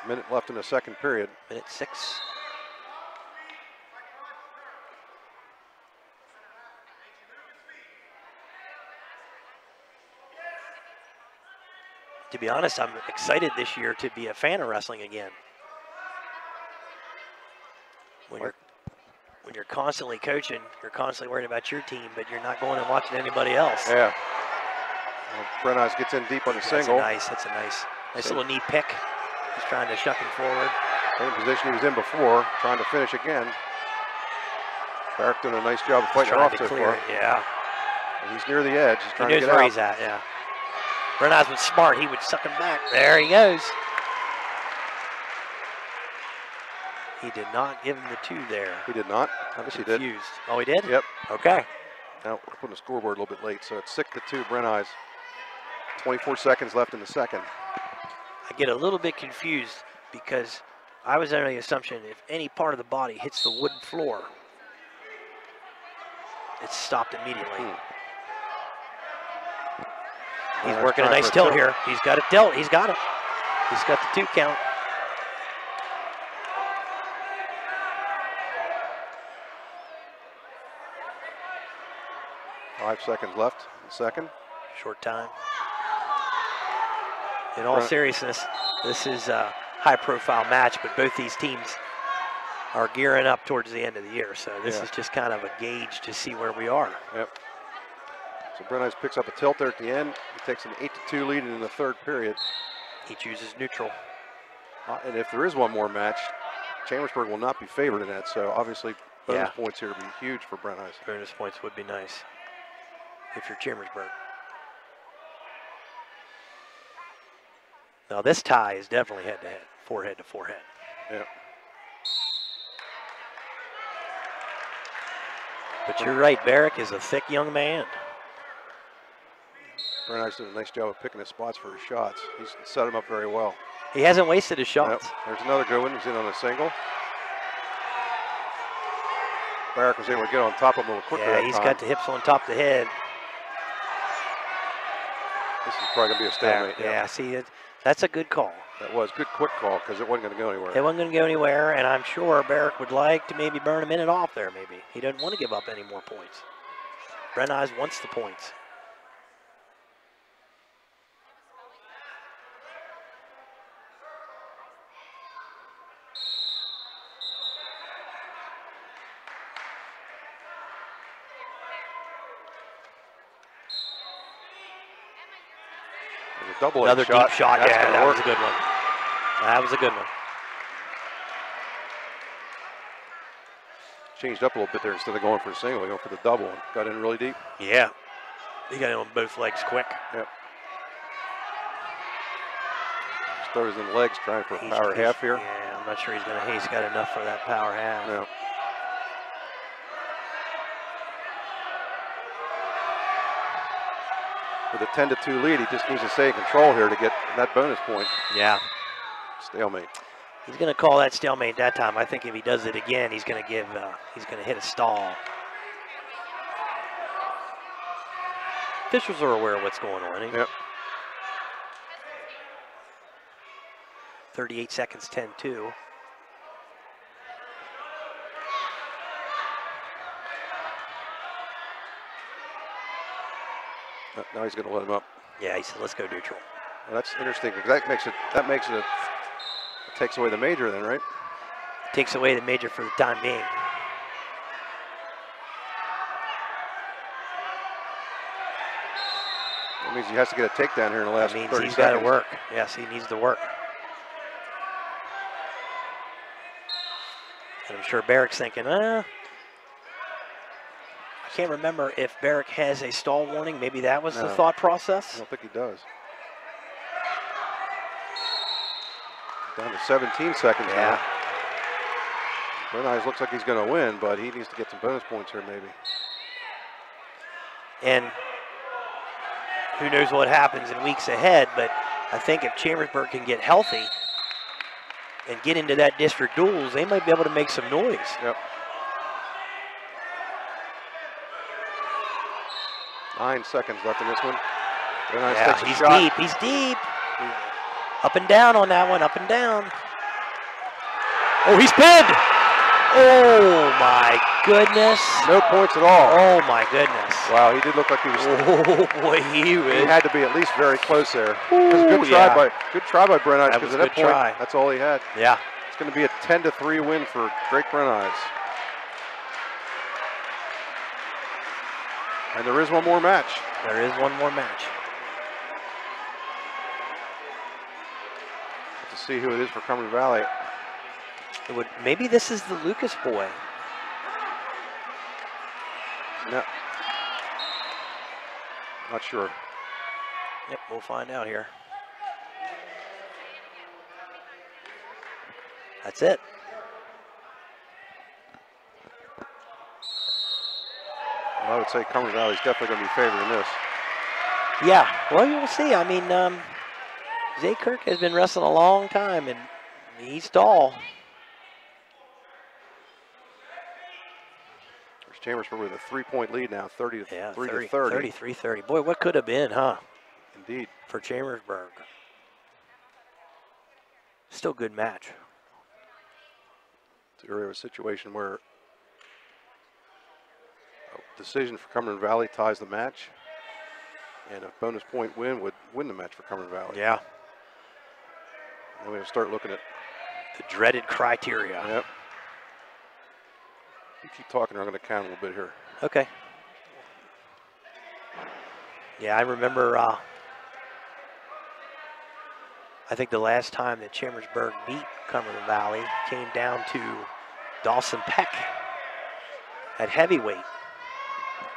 Minute left in the second period. Minute 6. To be honest, I'm excited this year to be a fan of wrestling again. When you're constantly coaching, you're constantly worried about your team, but you're not going and watching anybody else. Yeah. Well, Breni's gets in deep on the single. That's a nice little knee pick. He's trying to shuck him forward. Same position he was in before, trying to finish again. Barrick doing a nice job of fighting off so far. Yeah. And he's near the edge. He's trying to get out. He knows where he's at, yeah. Breni's was smart. He would suck him back. There he goes. He did not give him the 2 there. He did not? I'm Yes, confused. he did. Oh, he did? Yep. Okay. Now, we're putting the scoreboard a little bit late, so it's 6-2 Breni's. 24 seconds left in the second. I get a little bit confused because I was under the assumption if any part of the body hits the wooden floor, it's stopped immediately. He's working a nice tilt here. He's got a tilt. He's got it. He's got the 2 count. Five seconds left in the second. Short time. In all seriousness, this is a high-profile match, but both these teams are gearing up towards the end of the year, so this is just kind of a gauge to see where we are. Yep. So Breni's picks up a tilt there at the end. He takes an 8-2 lead in the third period. He chooses neutral. And if there is one more match, Chambersburg will not be favored in that, so obviously bonus points here would be huge for Breni's. Bonus points would be nice if you're Chambersburg. Now this tie is definitely head-to-head, forehead to forehead. Yeah. But you're right, Barrick is a thick young man. Breni's did a nice job of picking his spots for his shots. He's set him up very well. He hasn't wasted his shots. Yep. There's another good one. He's in on a single. Barrick was able to get on top of him a little quicker that he's time. got the hips on top of the head. This is probably going to be a stalemate. Yeah, see, that's a good call. That was good quick call because it wasn't going to go anywhere. It wasn't going to go anywhere, and I'm sure Barrick would like to maybe burn a minute off there maybe. He doesn't want to give up any more points. Breni's wants the points. A double Another shot. deep shot. That's Yeah, gonna that work. was a good one. That was a good one. Changed up a little bit there. Instead of going for a single, he went for the double and got in really deep. Yeah. He got in on both legs quick. Yep. Just throws in the legs trying for a power half here. Yeah, I'm not sure he's got enough for that power half. No. With a 10-2 lead, he just needs to stay in control here to get that bonus point. Yeah. Stalemate. He's going to call that stalemate that time. I think if he does it again, he's going to hit a stall. Officials are aware of what's going on. Yep. 38 seconds, 10-2. Now he's going to let him up. Yeah, he said, let's go neutral. Well, that's interesting because that makes it takes away the major then, right? Takes away the major for the time being. That means he has to get a takedown here in the last 30 seconds. That means he's got to work. Yes, he needs to work. And I'm sure Barrick's thinking, I can't remember if Barrick has a stall warning. Maybe that was the thought process. I don't think he does. Down to 17 seconds now. Brenneyes looks like he's going to win, but he needs to get some bonus points here maybe. And who knows what happens in weeks ahead, but I think if Chambersburg can get healthy and get into that district duels, they might be able to make some noise. Yep. 9 seconds left in this one. Brenneyes takes a he's shot. deep, he's deep. Up and down on that one, up and down. Oh, he's pinned! Oh my goodness. No points at all. Oh my goodness. Wow, he did look like he was. Oh boy, he had to be at least very close there. Ooh, Good try by Brenneyes, because at that point, try. that's all he had. Yeah. It's going to be a 10-3 win for Drake Brenneyes. And there is one more match. There is one more match. To see who it is for Cumberland Valley. Maybe this is the Lucas boy. No. Not sure. Yep, we'll find out here. That's it. Well, I would say Cumberland Valley is definitely going to be favored in this. Yeah, well, you'll see. I mean, Zay Kirk has been wrestling a long time, and he's tall. There's Chambersburg with a 3-point lead now, 30 to 30. 33-30. Boy, what could have been, huh? Indeed. For Chambersburg. Still good match. It's a situation where a decision for Cumberland Valley ties the match, and a bonus point win would win the match for Cumberland Valley. Yeah. And we're going to start looking at the dreaded criteria. Yep. You keep talking, I'm going to count a little bit here. Okay. Yeah, I remember, I think the last time that Chambersburg beat Cumberland Valley came down to Dawson Peck at heavyweight.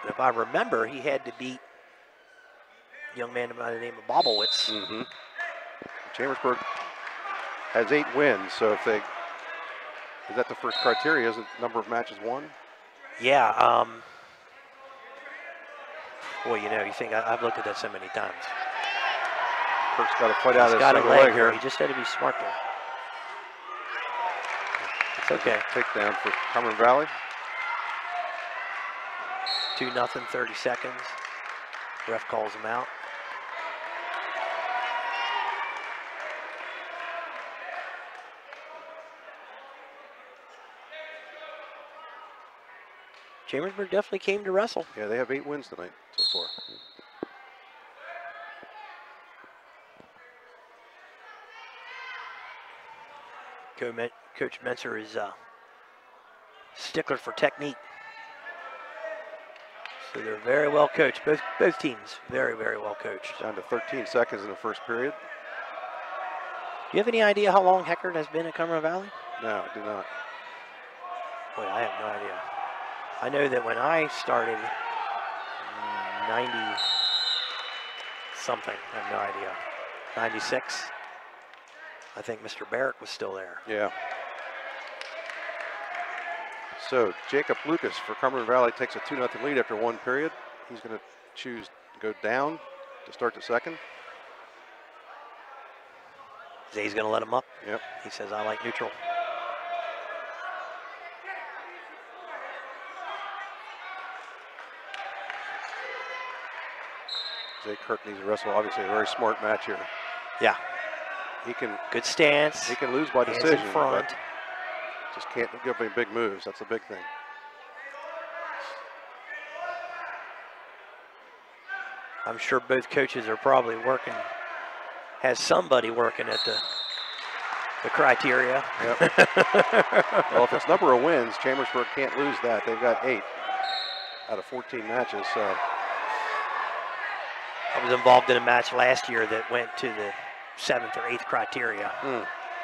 And if I remember, he had to beat a young man by the name of Bobowitz. Mm-hmm. Chambersburg has 8 wins, so if they, is that the first criteria? Isn't number of matches won? Yeah. Boy, you know, you think I've looked at that so many times. Kirk's got to fight out of his single leg leg here. He just had to be smart there. It's okay. Takedown for Cumberland Valley. 2-0, 30 seconds. Ref calls him out. Chambersburg definitely came to wrestle. Yeah, they have 8 wins tonight so far. Coach Menser is a stickler for technique. So they're very well coached. Both teams very, very well coached. Down to 13 seconds in the first period. Do you have any idea how long Heckard has been at Cumberland Valley? No, I do not. Boy, I have no idea. I know that when I started, 90 something, I have no idea. 96. I think Mr. Barrick was still there. Yeah. So Jacob Lucas for Cumberland Valley takes a 2-0 lead after one period. He's going to choose to go down to start the second. Zay's going to let him up. Yep. He says, I like neutral. Zay Kirk needs to wrestle. Obviously, a very smart match here. Yeah. He can. Good stance. He can lose by Hands decision. in front. But just can't give any big moves. That's the big thing. I'm sure both coaches are probably working, has somebody working at the criteria. Yep. Well, if it's number of wins, Chambersburg can't lose that. They've got 8 out of 14 matches. So I was involved in a match last year that went to the 7th or 8th criteria.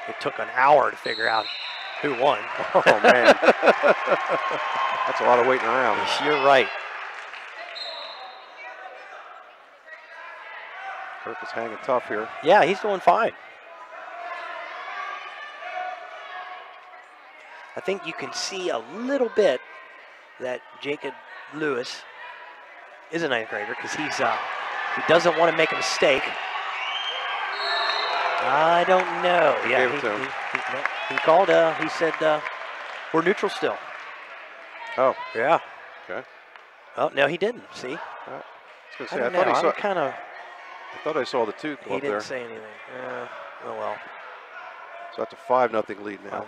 It took an hour to figure out who won. Oh, man. That's a lot of waiting around. You're right. Kirk is hanging tough here. Yeah, he's doing fine. I think you can see a little bit that Jacob Lewis is a 9th grader because he doesn't want to make a mistake. I don't know. Yeah, he called. He said we're neutral still. Oh. Yeah. Okay. Oh no, he didn't. See. I thought I saw the 2 go He up didn't there. say anything. Oh well. So that's a 5-0 lead now. 5-0.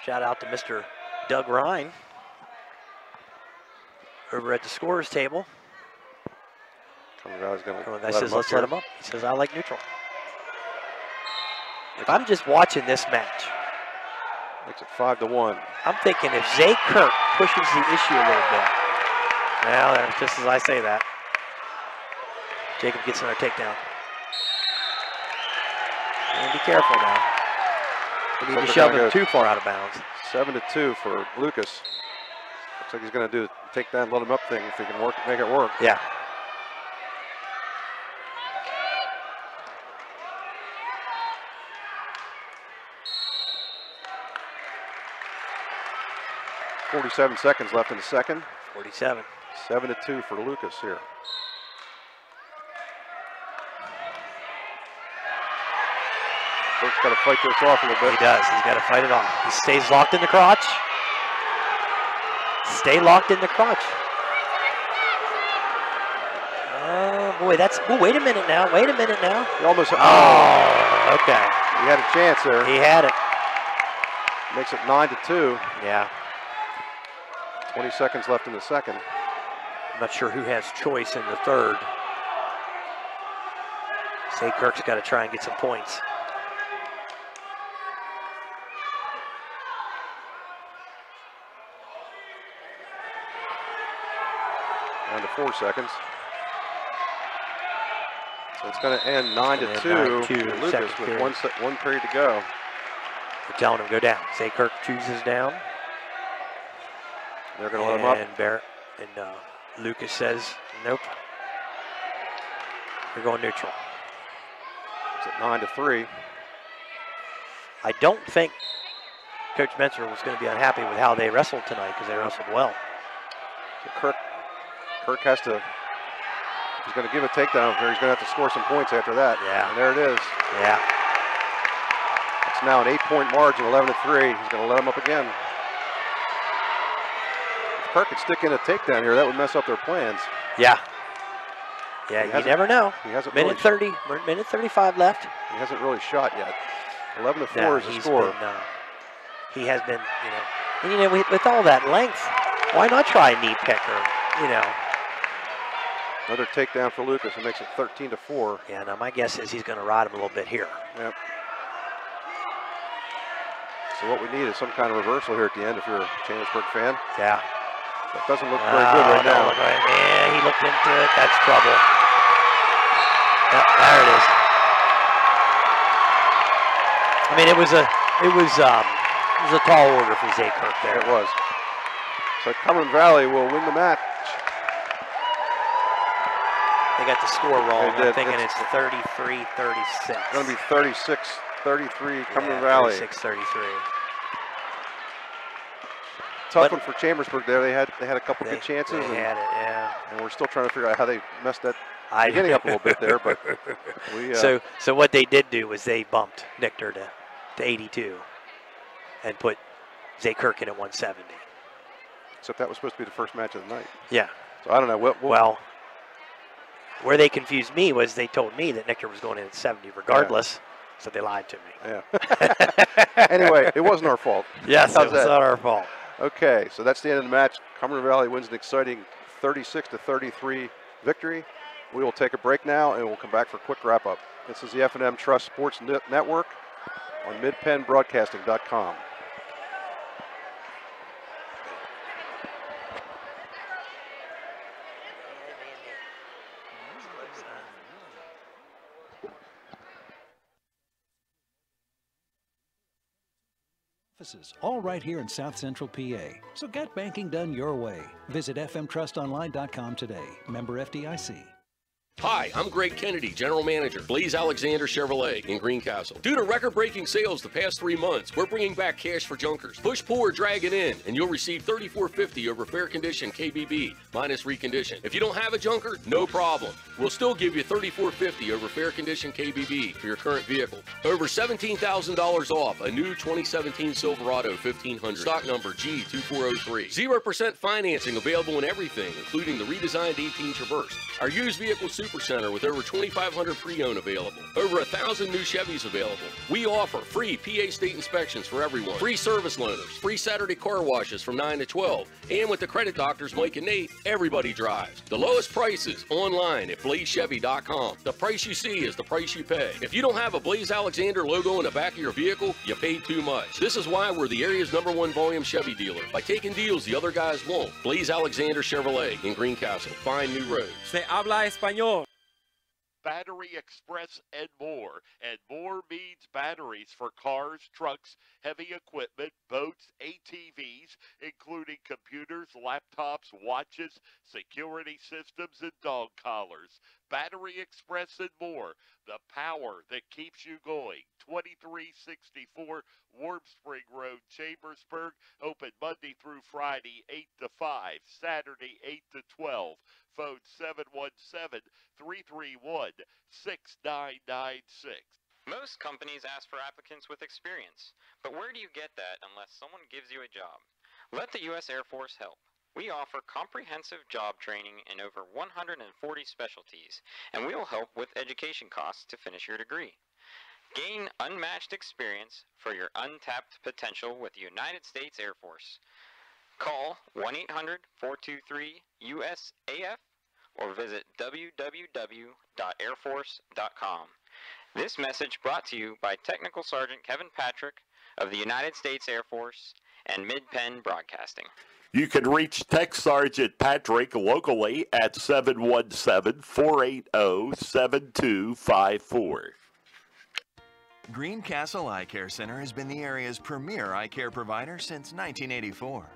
Shout out to Mr. Doug Ryan over at the scorers table. Cumberland Valley's going to let's let him up. He says, I like neutral. If I'm just watching this match, makes it 5-1. I'm thinking if Zay Kirk pushes the issue a little bit. Now, just as I say that, Jacob gets another takedown. And be careful now. We need to shove him too far out of bounds. 7-2 for Lucas. Looks like he's going to do the takedown, let him up thing if he can make it work. Yeah. .47 seconds left in the second. 47. 7-2 for Lucas here. Kirk's got to fight this off a little bit. He does. He's got to fight it off. He stays locked in the crotch. Stay locked in the crotch. Oh, boy, that's... Oh, wait a minute now. Wait a minute now. He almost... Oh, okay. He had a chance there. He had it. Makes it 9-2. Yeah. 20 seconds left in the second. I'm not sure who has choice in the third. Say Kirk's got to try and get some points. Down to 4 seconds. So it's going to end 9-2 for Lucas with one period to go. We're telling him go down. Say Kirk chooses down. They're going to let him up. And Barrett and Lucas says nope. We're going neutral. It's at 9-3. I don't think Coach Menser was going to be unhappy with how they wrestled tonight because they wrestled well. So Kirk has to, he's going to give a takedown here. He's going to have to score some points after that. Yeah. And there it is. Yeah. It's now an 8-point margin, 11-3. He's going to let him up again. If Kirk could stick in a takedown here, that would mess up their plans. Yeah. Yeah, you never know. He hasn't minute 30, minute 35 left. He hasn't really shot yet. 11-4 no, is the score. He has been, and with all that length, why not try a knee pick or, Another takedown for Lucas. It makes it 13-4. Yeah, now my guess is he's going to ride him a little bit here. Yep. So what we need is some kind of reversal here at the end if you're a Chambersburg fan. Yeah. That doesn't look very good right now. Yeah, he looked into it. That's trouble. Yep, there it is. I mean, it was a tall order for Zay Kirk there. It was. So Cumberland Valley will win the match. They got the score wrong. They did. I'm thinking it's 33-36. It's going to be 36-33 Cumberland Valley. 36-33. Tough one for Chambersburg there. They had a couple good chances. They had it, yeah. And we're still trying to figure out how they messed that beginning up a little bit there. But we, so what they did do was they bumped Nichter to 82 and put Zay Kirk in at 170. Except that was supposed to be the first match of the night. Yeah. So I don't know. Well, where they confused me was they told me that Nichter was going in at 70 regardless. Yeah. So they lied to me. Yeah. Anyway, it wasn't our fault. Yes, it was not our fault. Okay, so that's the end of the match. Cumberland Valley wins an exciting 36-33 victory. We will take a break now, and we'll come back for a quick wrap-up. This is the F&M Trust Sports Network on midpennbroadcasting.com. Offices, all right here in South Central PA. So get banking done your way. Visit fmtrustonline.com today. Member FDIC. Hi, I'm Greg Kennedy, General Manager, Blaze Alexander Chevrolet in Greencastle. Due to record-breaking sales the past 3 months, we're bringing back cash for junkers. Push, pull, or drag it in, and you'll receive $34.50 over fair condition KBB, minus recondition. If you don't have a junker, no problem. We'll still give you $34.50 over fair condition KBB for your current vehicle. Over $17,000 off a new 2017 Silverado 1500, stock number G2403. 0% financing available in everything, including the redesigned 18 Traverse. Our used vehicle Super Center with over 2,500 pre-owned available. Over 1,000 new Chevys available. We offer free PA state inspections for everyone. Free service loaners. Free Saturday car washes from 9 to 12. And with the credit doctors Mike and Nate, everybody drives. The lowest prices online at blazechevy.com. The price you see is the price you pay. If you don't have a Blaze Alexander logo in the back of your vehicle, you paid too much. This is why we're the area's #1 volume Chevy dealer. By taking deals the other guys won't. Blaze Alexander Chevrolet in Greencastle. Find new roads. Se habla español. Battery Express and more means batteries for cars, trucks, heavy equipment, boats, ATVs, including computers, laptops, watches, security systems, and dog collars. Battery Express and more, the power that keeps you going. 2364 Warm Spring Road, Chambersburg, open Monday through Friday, 8 to 5, Saturday, 8 to 12. Phone 717-331-6996. Most companies ask for applicants with experience, but where do you get that unless someone gives you a job? Let the U.S. Air Force help. We offer comprehensive job training in over 140 specialties, and we will help with education costs to finish your degree. Gain unmatched experience for your untapped potential with the United States Air Force. Call 1-800-423-USAF or visit www.airforce.com. This message brought to you by Technical Sergeant Kevin Patrick of the United States Air Force and Mid-Penn Broadcasting. You can reach Tech Sergeant Patrick locally at 717-480-7254. Greencastle Eye Care Center has been the area's premier eye care provider since 1984.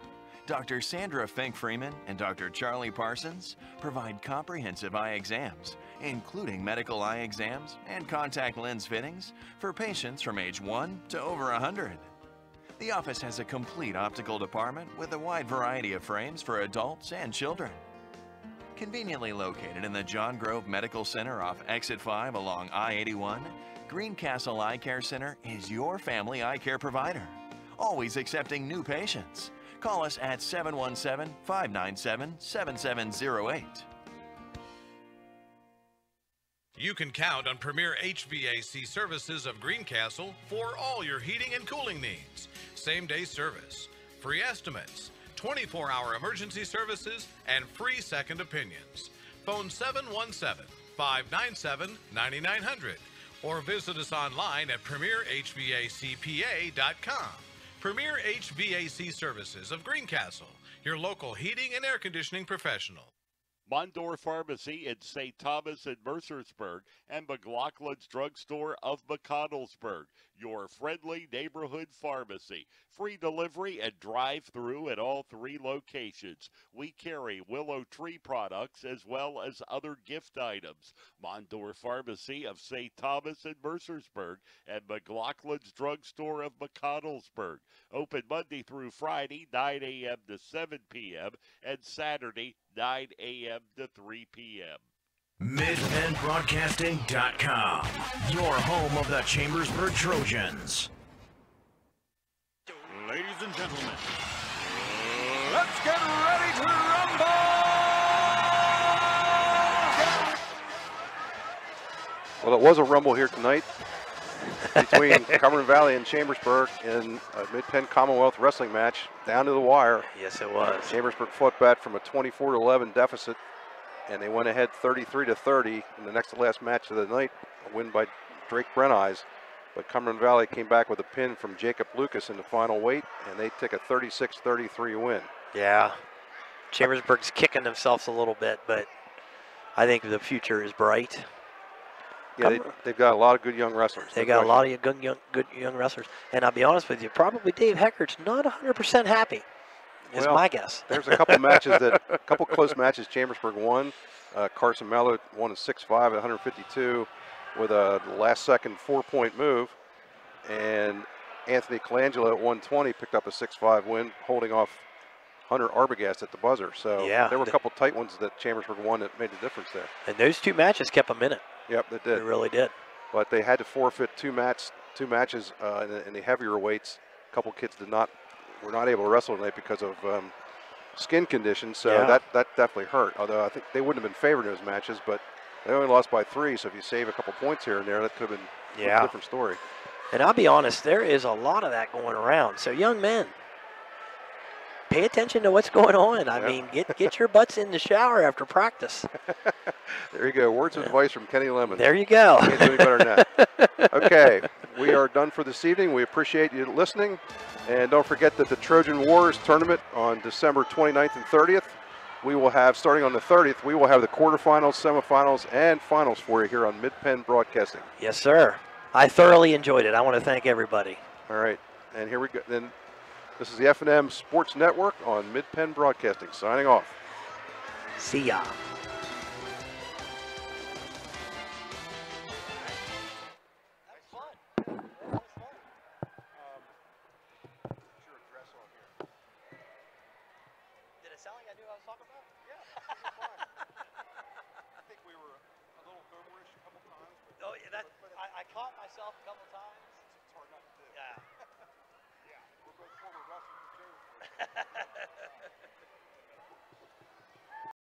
Dr. Sandra Fink-Freeman and Dr. Charlie Parsons provide comprehensive eye exams, including medical eye exams and contact lens fittings for patients from age 1 to over 100. The office has a complete optical department with a wide variety of frames for adults and children. Conveniently located in the John Grove Medical Center off Exit 5 along I-81, Greencastle Eye Care Center is your family eye care provider, always accepting new patients. Call us at 717-597-7708. You can count on Premier HVAC Services of Greencastle for all your heating and cooling needs. Same-day service, free estimates, 24-hour emergency services, and free second opinions. Phone 717-597-9900 or visit us online at premierhvacpa.com. Premier HVAC Services of Greencastle, your local heating and air conditioning professional. Mondor Pharmacy in St. Thomas and Mercersburg, and McLaughlin's Drugstore of McConnellsburg, your friendly neighborhood pharmacy. Free delivery and drive-through at all 3 locations. We carry Willow Tree products as well as other gift items. Mondor Pharmacy of St. Thomas and Mercersburg, and McLaughlin's Drugstore of McConnellsburg. Open Monday through Friday, 9 a.m. to 7 p.m., and Saturday, 9 a.m. to 3 p.m. MidPennBroadcasting.com, your home of the Chambersburg Trojans. Ladies and gentlemen, let's get ready to rumble! Well, it was a rumble here tonight between Cumberland Valley and Chambersburg in a Mid-Penn Commonwealth Wrestling match, down to the wire. Yes, it was. Chambersburg fought back from a 24-11 deficit, and they went ahead 33-30 in the next to last match of the night, a win by Drake Brent-Eyes. But Cumberland Valley came back with a pin from Jacob Lucas in the final weight, and they took a 36-33 win. Yeah. Chambersburg's kicking themselves a little bit, but I think the future is bright. Yeah, they've got a lot of good young wrestlers. They got a lot of good young wrestlers. And I'll be honest with you, probably Dave Heckert's not 100% happy, is my guess. There's a couple matches a couple close matches Chambersburg won. Carson Mello won a 6-5 at 152 with a last-second 4-point move. And Anthony Colangelo at 120 picked up a 6-5 win, holding off Hunter Arbogast at the buzzer. So yeah, there were a couple tight ones that Chambersburg won that made the difference there. And those 2 matches kept them in it. Yep, they did. They really did. But they had to forfeit two matches in the heavier weights. A couple kids were not able to wrestle tonight because of skin conditions, so yeah. that definitely hurt. Although I think they wouldn't have been favored in those matches, but they only lost by 3, so if you save a couple points here and there, that could have been a different story. And I'll be honest, there is a lot of that going around. So young men, pay attention to what's going on. I mean, get your butts in the shower after practice. There you go. Words of advice from Kenny Lemon. There you go. Can't do any better than that. Okay, we are done for this evening. We appreciate you listening. And don't forget that the Trojan Wars tournament on December 29th and 30th, we will have, starting on the 30th, we will have the quarterfinals, semifinals, and finals for you here on Mid-Penn Broadcasting. Yes, sir. I thoroughly enjoyed it. I want to thank everybody. All right. And here we go. Then this is the F&M Sports Network on Mid-Penn Broadcasting. Signing off. See ya. I caught myself a couple times. It's hard not to do. Yeah. Yeah, we're both former wrestlers too.